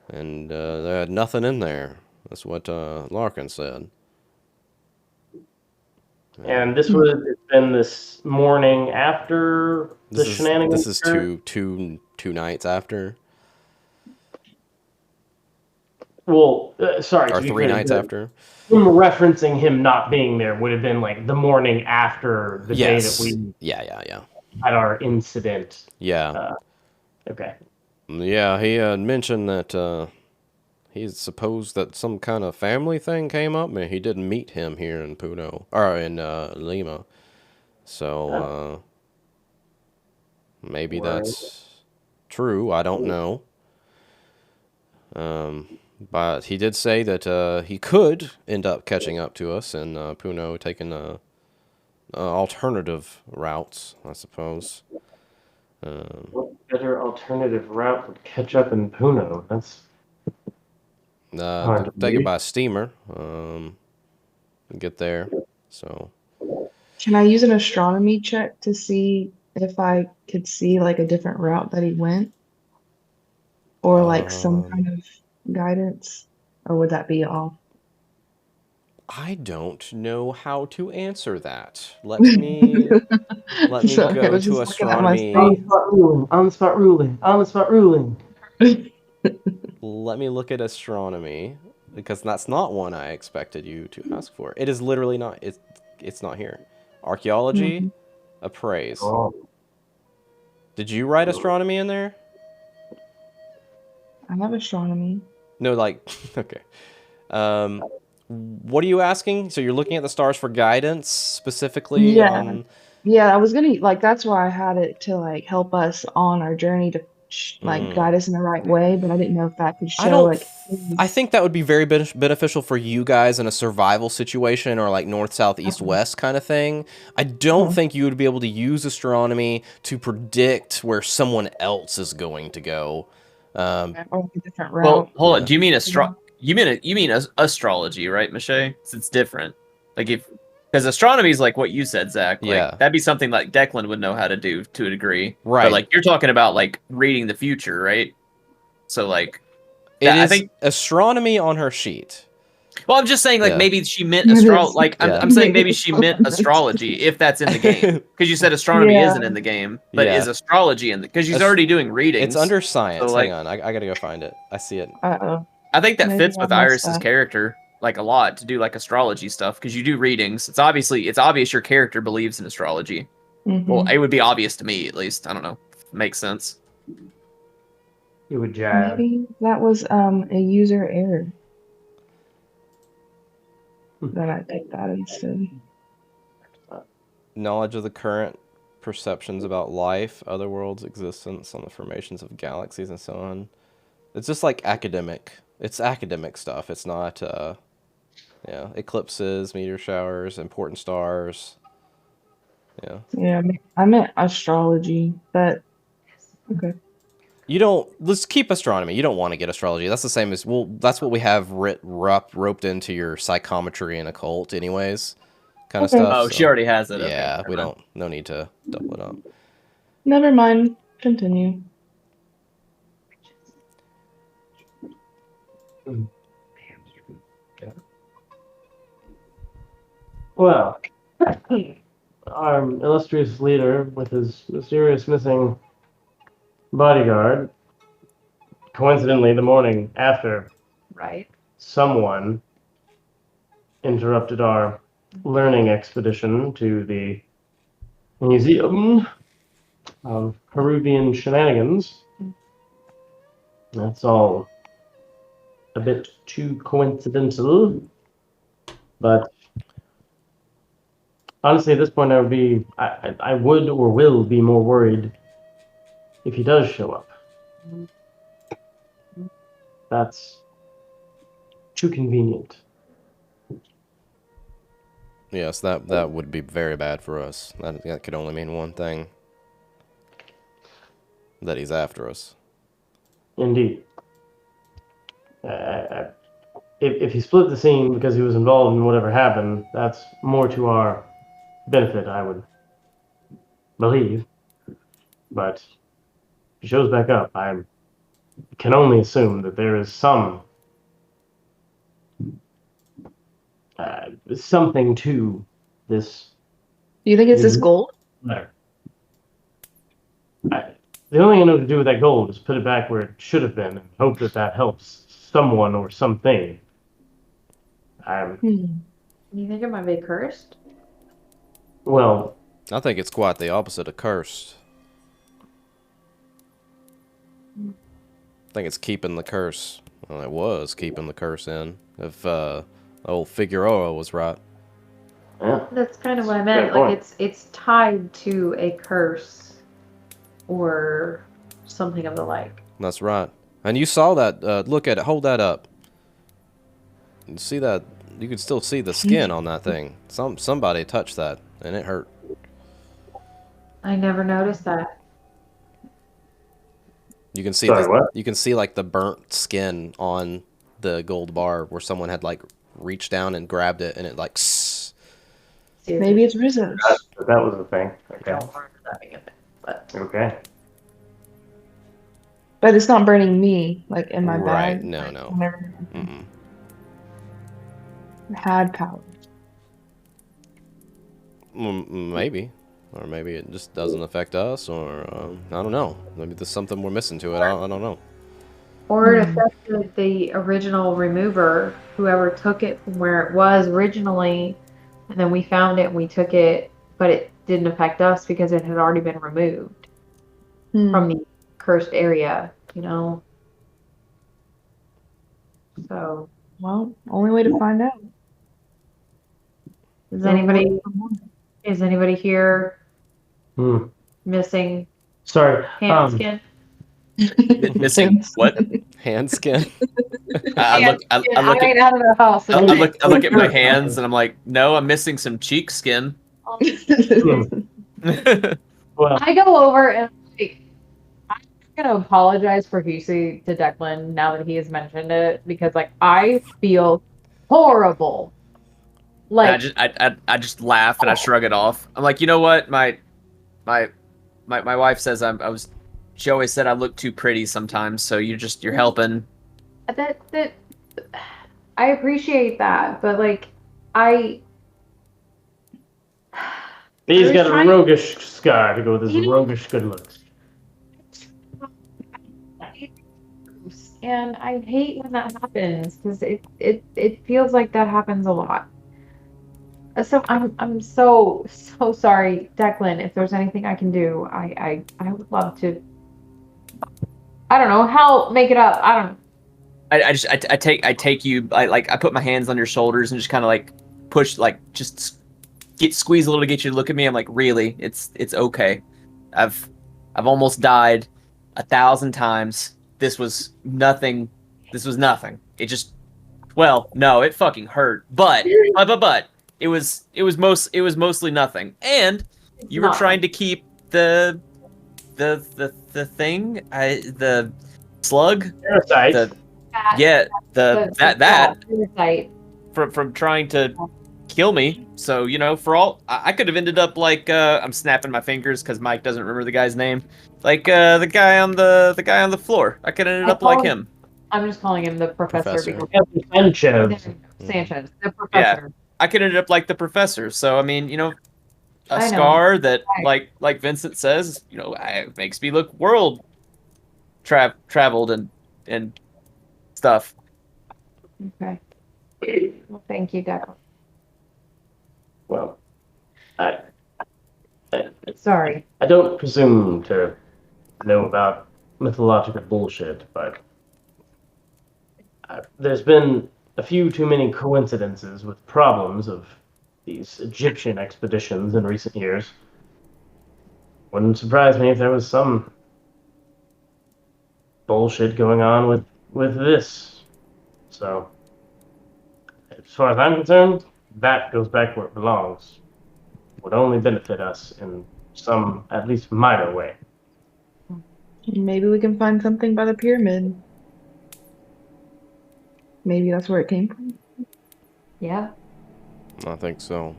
and there had nothing in there. That's what Larkin said.
And this would have been this morning after the shenanigans.
This is
occurred?
two nights after,
Well, sorry,
or
to be
3 nights
clear,
after.
him referencing him not being there would have been like the morning after the day that
Yes.
we
Yeah.
had our incident.
Yeah.
Okay.
Yeah, he had mentioned that he supposed that some kind of family thing came up, and he didn't meet him here in Puno, or in Lima. So maybe
Right.
that's true. I don't know. But he did say that he could end up catching up to us in Puno, taking alternative routes, I suppose.
What better alternative route would catch up in Puno? That's hard to
Take it
believe.
by steamer. Get there. So
Can I use an astronomy check to see if I could see like a different route that he went? Or like some kind of guidance? Or would that be off?
I don't know how to answer that. Let me
Sorry, I
go
was
to
just looking at my
astronomy.
On the spot ruling.
Let me look at astronomy, because that's not one I expected you to ask for. It is literally not. It's not here. Archaeology, appraise.
Oh.
Did you write astronomy in there?
I have astronomy.
No, like okay. What are you asking? So you're looking at the stars for guidance specifically
Yeah.
on.
Yeah, I was gonna like that's why I had it to like help us on our journey to like guide us in the right way, but I didn't know if that could
I
show
don't.
like
I think that would be very beneficial for you guys in a survival situation or like north, south, east, west kind of thing. I don't think you would be able to use astronomy to predict where someone else is going to go.
or like a different
Well,
route.
hold
Yeah.
on. Do you mean you mean astrology, right, Michelle? 'Cause it's different. Like because astronomy is like what you said, Zach. Like
Yeah.
that'd be something like Declan would know how to do to a degree.
Right.
But like you're talking about like reading the future, right? So like
It
I
is
think.
astronomy on her sheet.
Well, I'm just saying like
Yeah.
maybe she meant
It
astrology.
is.
Like
Yeah.
I'm saying maybe she meant astrology if that's in the game. Because you said astronomy
Yeah.
isn't in the game, but
Yeah.
is astrology in the? Because she's
Ast-
already doing readings.
It's under science.
So, like-
Hang on, I gotta go find it. I see it.
Uh-oh.
I think that
Maybe
fits
I
with
messed
Iris's
up.
character like a lot to do like astrology stuff because you do readings. It's obvious your character believes in astrology. Well, it would be obvious to me at least. I don't know. Makes sense.
It would jive.
Maybe that was a user error. Then I picked that instead.
Knowledge of the current perceptions about life, other worlds' existence, on the formations of galaxies, and so on. It's just like academic. It's academic stuff. It's not, eclipses, meteor showers, important stars. Yeah.
Yeah, I meant astrology, but okay.
Let's keep astronomy. You don't want to get astrology. That's the same as, that's what we have roped into your psychometry and occult anyways, kind of stuff.
Oh,
so,
she already has it.
Yeah,
okay.
no need to double it up.
Never mind. Continue.
Well, our illustrious leader with his mysterious missing bodyguard, coincidentally the morning after
Right.
someone interrupted our learning expedition to the Museum of Peruvian Shenanigans. That's all a bit too coincidental, but honestly, at this point, I would or will be more worried if he does show up. That's too convenient.
Yes, that would be very bad for us. That could only mean one thing. That he's after us.
Indeed. If he split the scene because he was involved in whatever happened, that's more to our benefit, I would believe. But if he shows back up, I can only assume that there is some something to this
Do you think it's this gold?
letter. The only thing I know to do with that gold is put it back where it should have been and hope that that helps someone or something.
You think it might be cursed?
Well,
I think it's quite the opposite of cursed. I think it's keeping the curse. Well, it was keeping the curse in. If old Figueroa was right.
yeah.
That's kind of what I meant.
Fair
Like
point.
it's tied to a curse or something of the like.
That's right. And you saw that. Look at it. Hold that up. You see that? You could still see the skin on that thing. Somebody touched that, and it hurt.
I never noticed that.
You can see
Sorry, what?
You can see like the burnt skin on the gold bar where someone had like reached down and grabbed it, and it like.
Maybe it's Rizzo's.
That was the thing. Okay.
Don't remember that being a thing, but
Okay.
But it's not burning me, like in my
Right,
bag.
no, no.
Whenever
Mm-mm.
it had power.
Maybe. Or maybe it just doesn't affect us, or I don't know. Maybe there's something we're missing to it. I don't know.
or it affected the original remover, whoever took it from where it was originally, and then we found it and we took it, but it didn't affect us because it had already been removed from the cursed area, you know. So,
Well, only way to find out.
is anybody here missing
Sorry.
hand skin?
Missing what?
Hand skin.
I look
I ain't out of the house.
I look at my hands and I'm like, no, I'm missing some cheek skin.
Well,
I go over and like, I'm gonna apologize profusely to Declan now that he has mentioned it because like I feel horrible. Like
I just laugh and I shrug it off. I'm like, you know what? My wife says she always said I look too pretty sometimes, so you're helping.
that I appreciate that, but like I
he's
was
got a
trying-
roguish scar to go with his
You know-
roguish good looks.
and I hate when that happens because it feels like that happens a lot. So I'm so sorry, Declan. If there's anything I can do, I would love to. I don't know, help make it up. I don't know.
I take you. I put my hands on your shoulders and just kind of like push, like just squeeze a little to get you to look at me. I'm like, really, it's okay. I've almost died 1,000 times. This was nothing. It just, well, no, it fucking hurt. But it was mostly nothing. And you were trying to keep the thing, the slug,
Parasite.
Parasite.
from trying to kill me. So, you know, for all I could have ended up like I'm snapping my fingers because Mike doesn't remember the guy's name. Like the guy on the floor. I could have ended up like him.
I'm just calling him the professor.
Sanchez.
Sanchez, the professor.
I could end up like the professor. So I mean, you know, a
I know.
scar that
Right.
like Vincent says, you know, it makes me look world traveled and stuff.
Okay. Well, thank you, Declan.
Well,
Sorry.
I don't presume to know about mythological bullshit, but there's been a few too many coincidences with problems of these Egyptian expeditions in recent years. Wouldn't surprise me if there was some bullshit going on with this. So, as far as I'm concerned, that goes back where it belongs. Would only benefit us in some, at least minor way.
Maybe we can find something by the pyramid. Maybe that's where it came from.
Yeah,
I think so.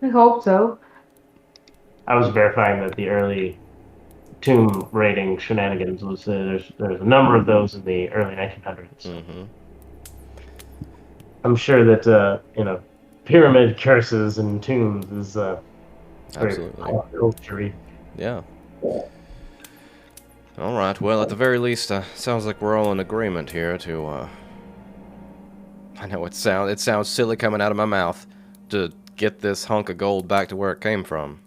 I hope so.
I was verifying that the early tomb raiding shenanigans was there's a number of those in the early 1900s.
Mm-hmm.
I'm sure that pyramid curses and tombs is very
Absolutely.
culture-y.
Yeah. All right. Well, at the very least, sounds like we're all in agreement here to. I know it sounds silly coming out of my mouth to get this hunk of gold back to where it came from.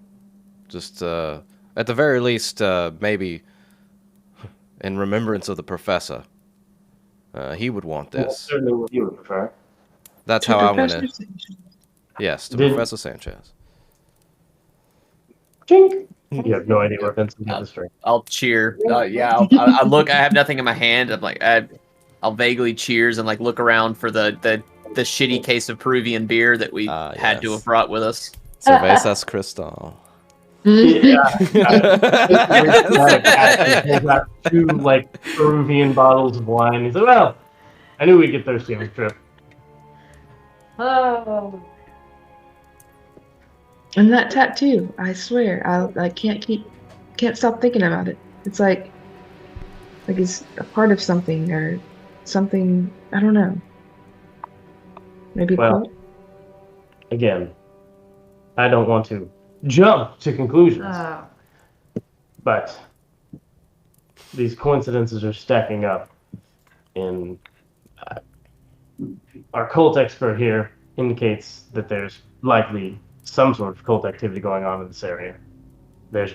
Just at the very least, maybe in remembrance of the professor. He would want
Well,
this.
certainly what you would prefer.
That's
To
how I'm
Professor
gonna.
Sanchez.
Yes, to
Did-
Professor Sanchez.
Chink! You have no idea where Vincent got this from.
I'll cheer. Yeah, I look. I have nothing in my hand. I'm like, I'll vaguely cheers and like look around for the shitty case of Peruvian beer that we had to
Yes.
have brought with us.
Cervezas Cristal.
Yeah. Pulls out 2 like Peruvian bottles of wine. He's like, "Well, I knew we'd get thirsty on this trip."
Oh.
And that tattoo, I swear, I can't stop thinking about it. It's like it's a part of something or something. I don't know. Maybe
Well,
cult?
Again, I don't want to jump to conclusions,
Oh.
but these coincidences are stacking up. And our cult expert here indicates that there's likely some sort of cult activity going on in this area. There's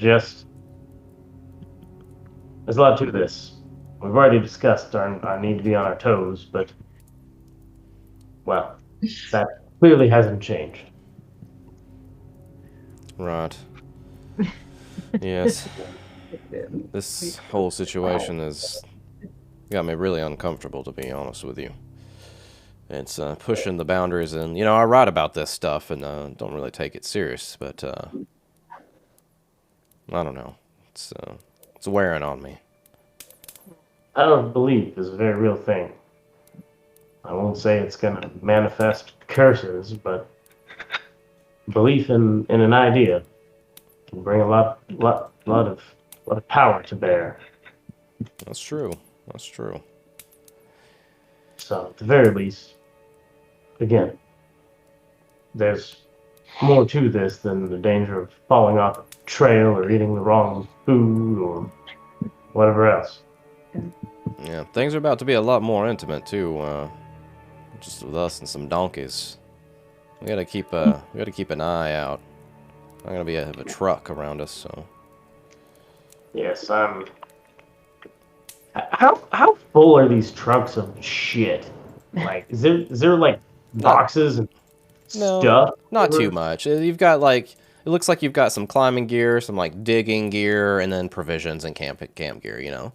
a lot to this. We've already discussed our need to be on our toes, but, well, that clearly hasn't changed.
Right. Yes. This whole situation has got me really uncomfortable, to be honest with you. It's pushing the boundaries, and I write about this stuff and don't really take it serious, but I don't know. It's wearing on me.
I don't believe is a very real thing. I won't say it's going to manifest curses, but belief in an idea can bring a lot of power to bear.
That's true. That's true.
So, at the very least, again, there's more to this than the danger of falling off a trail or eating the wrong food or whatever else.
Yeah, things are about to be a lot more intimate too. Just with us and some donkeys. We gotta keep an eye out. I'm gonna have a truck around us, so.
Yes, How full are these trucks of shit? Like, is there like boxes and
No,
stuff?
not too much. You've got it looks like you've got some climbing gear, some like digging gear, and then provisions and camp gear.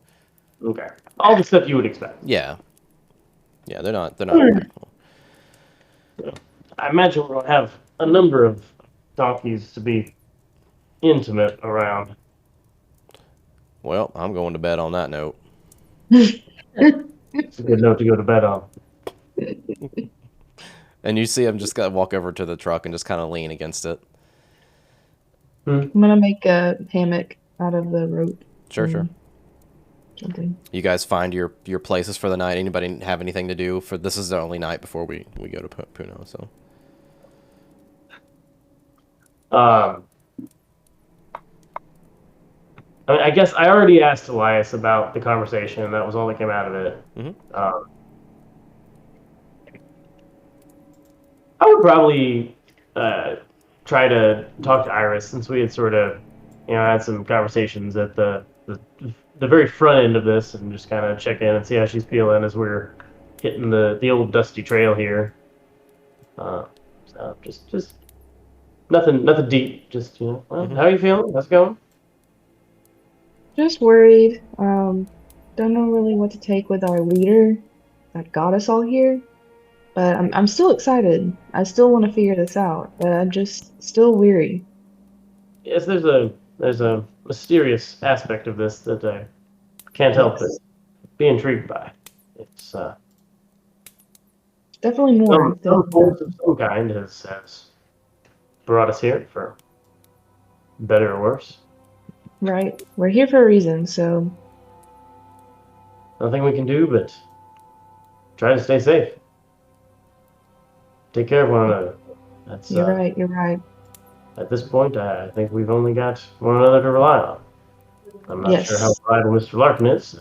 Okay, all the stuff you would expect.
Yeah. Yeah, they're not impactful.
I imagine we'll have a number of donkeys to be intimate around.
Well, I'm going to bed on that note.
It's a good note to go to bed on.
And you see him just gotta walk over to the truck and just kind of lean against it.
I'm gonna make a hammock out of the rope.
Sure.
Something.
You guys find your places for the night. Anybody have anything to do? This is the only night before we go to Puno, so.
I guess I already asked Elias about the conversation, and that was all that came out of it.
Mm-hmm.
I would probably try to talk to Iris, since we had sort of, had some conversations at the very front end of this, and just kind of check in and see how she's feeling as we're hitting the old dusty trail here. So just nothing deep. Just well,
Mm-hmm.
How are you feeling? How's it going?
Just worried. Don't know really what to take with our leader that got us all here. But I'm still excited. I still want to figure this out. But I'm just still weary.
Yes, there's a mysterious aspect of this that I can't help but be intrigued by. It's
Definitely more.
some force of some kind has brought us here, for better or worse.
Right. We're here for a reason, so
Nothing we can do but try to stay safe. take care of one another. That's
You're right. You're right.
At this point, I think we've only got one another to rely on. I'm not sure how
Yes.
reliable Mr. Larkin is.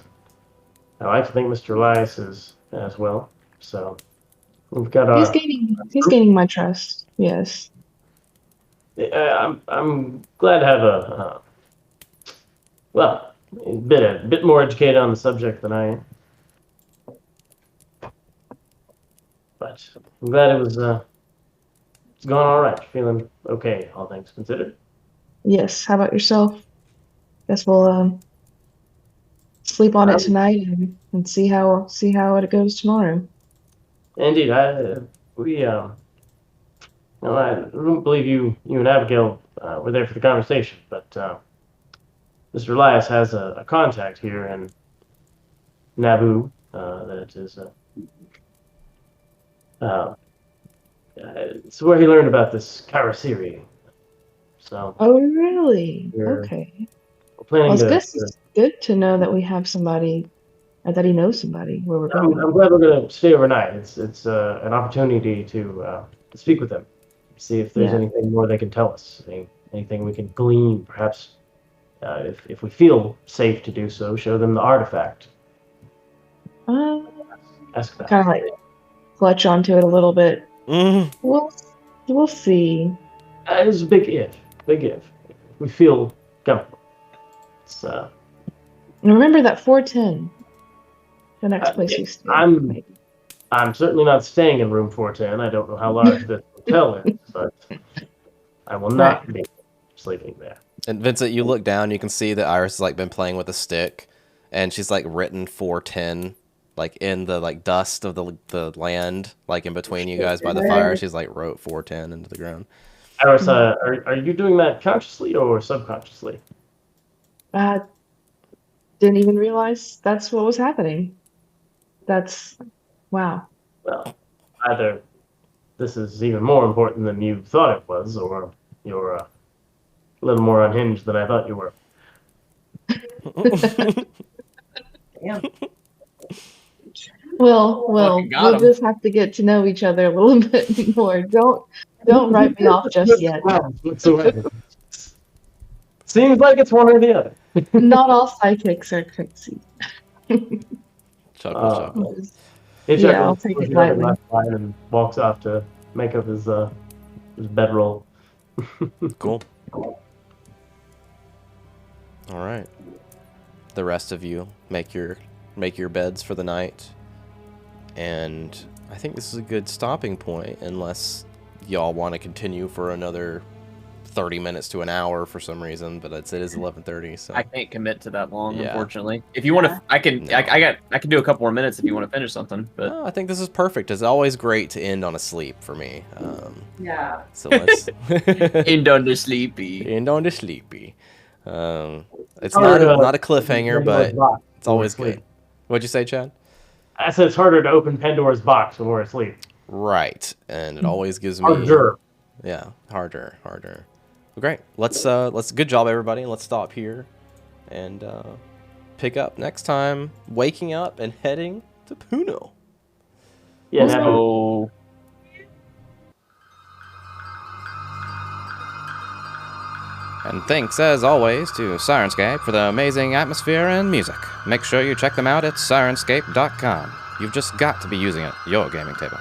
I like to think Mr. Elias is as well. So we've got
He's
our.
gaining my trust. Yes.
I'm glad to have well, a bit more educated on the subject than I am. But I'm glad it's going all right. Feeling okay, all things considered.
Yes. How about yourself? Guess we'll sleep on it
Um,
tonight and see how it goes tomorrow.
Indeed, I don't believe you and Abigail were there for the conversation, but Mr. Elias has a contact here in Naboo that is it's where he learned about this Karasiri. So
Oh, really?
we're,
Okay.
we're planning
Well,
to.
it's good to know that we have somebody, or that he knows somebody where we're
I'm
going.
glad we're going to stay overnight. It's an opportunity to speak with them, see if there's
Yeah.
anything more they can tell us, anything we can glean, perhaps. If we feel safe to do so, show them the artifact.
Uh,
Ask that.
kind of like clutch onto it a little bit.
Mm.
We'll see.
It's a big if. Big if. We feel comfortable. It's,
And remember that 410, the next place
yeah,
we stay.
I'm certainly not staying in room 410. I don't know how large this hotel is, but I will not be sleeping there.
And Vincent, you look down, you can see that Iris has like been playing with a stick, and she's like written 410 like in the like dust of the land, like in between you guys by the fire. She's like wrote 410 into the ground.
Iris, are you doing that consciously or subconsciously?
Didn't even realize that's what was happening. That's wow.
Well, either this is even more important than you thought it was, or you're a little more unhinged than I thought you were.
Damn.
Well,
Fucking got
we'll
'em.
just have to get to know each other a little bit more. Don't write me off just yet.
Whatsoever. Seems like it's one or the other.
Not all psychics are crazy.
Chuckle.
Yeah, I'll take it lightly.
And walks off to make up his bedroll.
Cool. All right. The rest of you make your beds for the night. And I think this is a good stopping point, unless y'all want to continue for another 30 minutes to an hour for some reason, but it is 11:30, so
I can't commit to that long,
Yeah.
unfortunately. If you want to, I can.
No.
I can do a couple more minutes if you want to finish something. But
No, I think this is perfect. It's always great to end on a sleep for me.
Yeah.
So let's
end on the sleepy.
end on the sleepy. It's
Harder to
not a cliffhanger,
Pandora's
but
box
it's always
when we're
good. What'd you say, Chad?
I said it's harder to open Pandora's box when we're asleep.
Right, and it always gives me
Harder.
Yeah, harder. Well, great. Let's good job everybody. Let's stop here and pick up next time, waking up and heading to Puno.
Yeah,
Oh.
And thanks, as always, to Syrinscape for the amazing atmosphere and music. Make sure you check them out at Syrinscape.com. You've just got to be using it at your gaming table.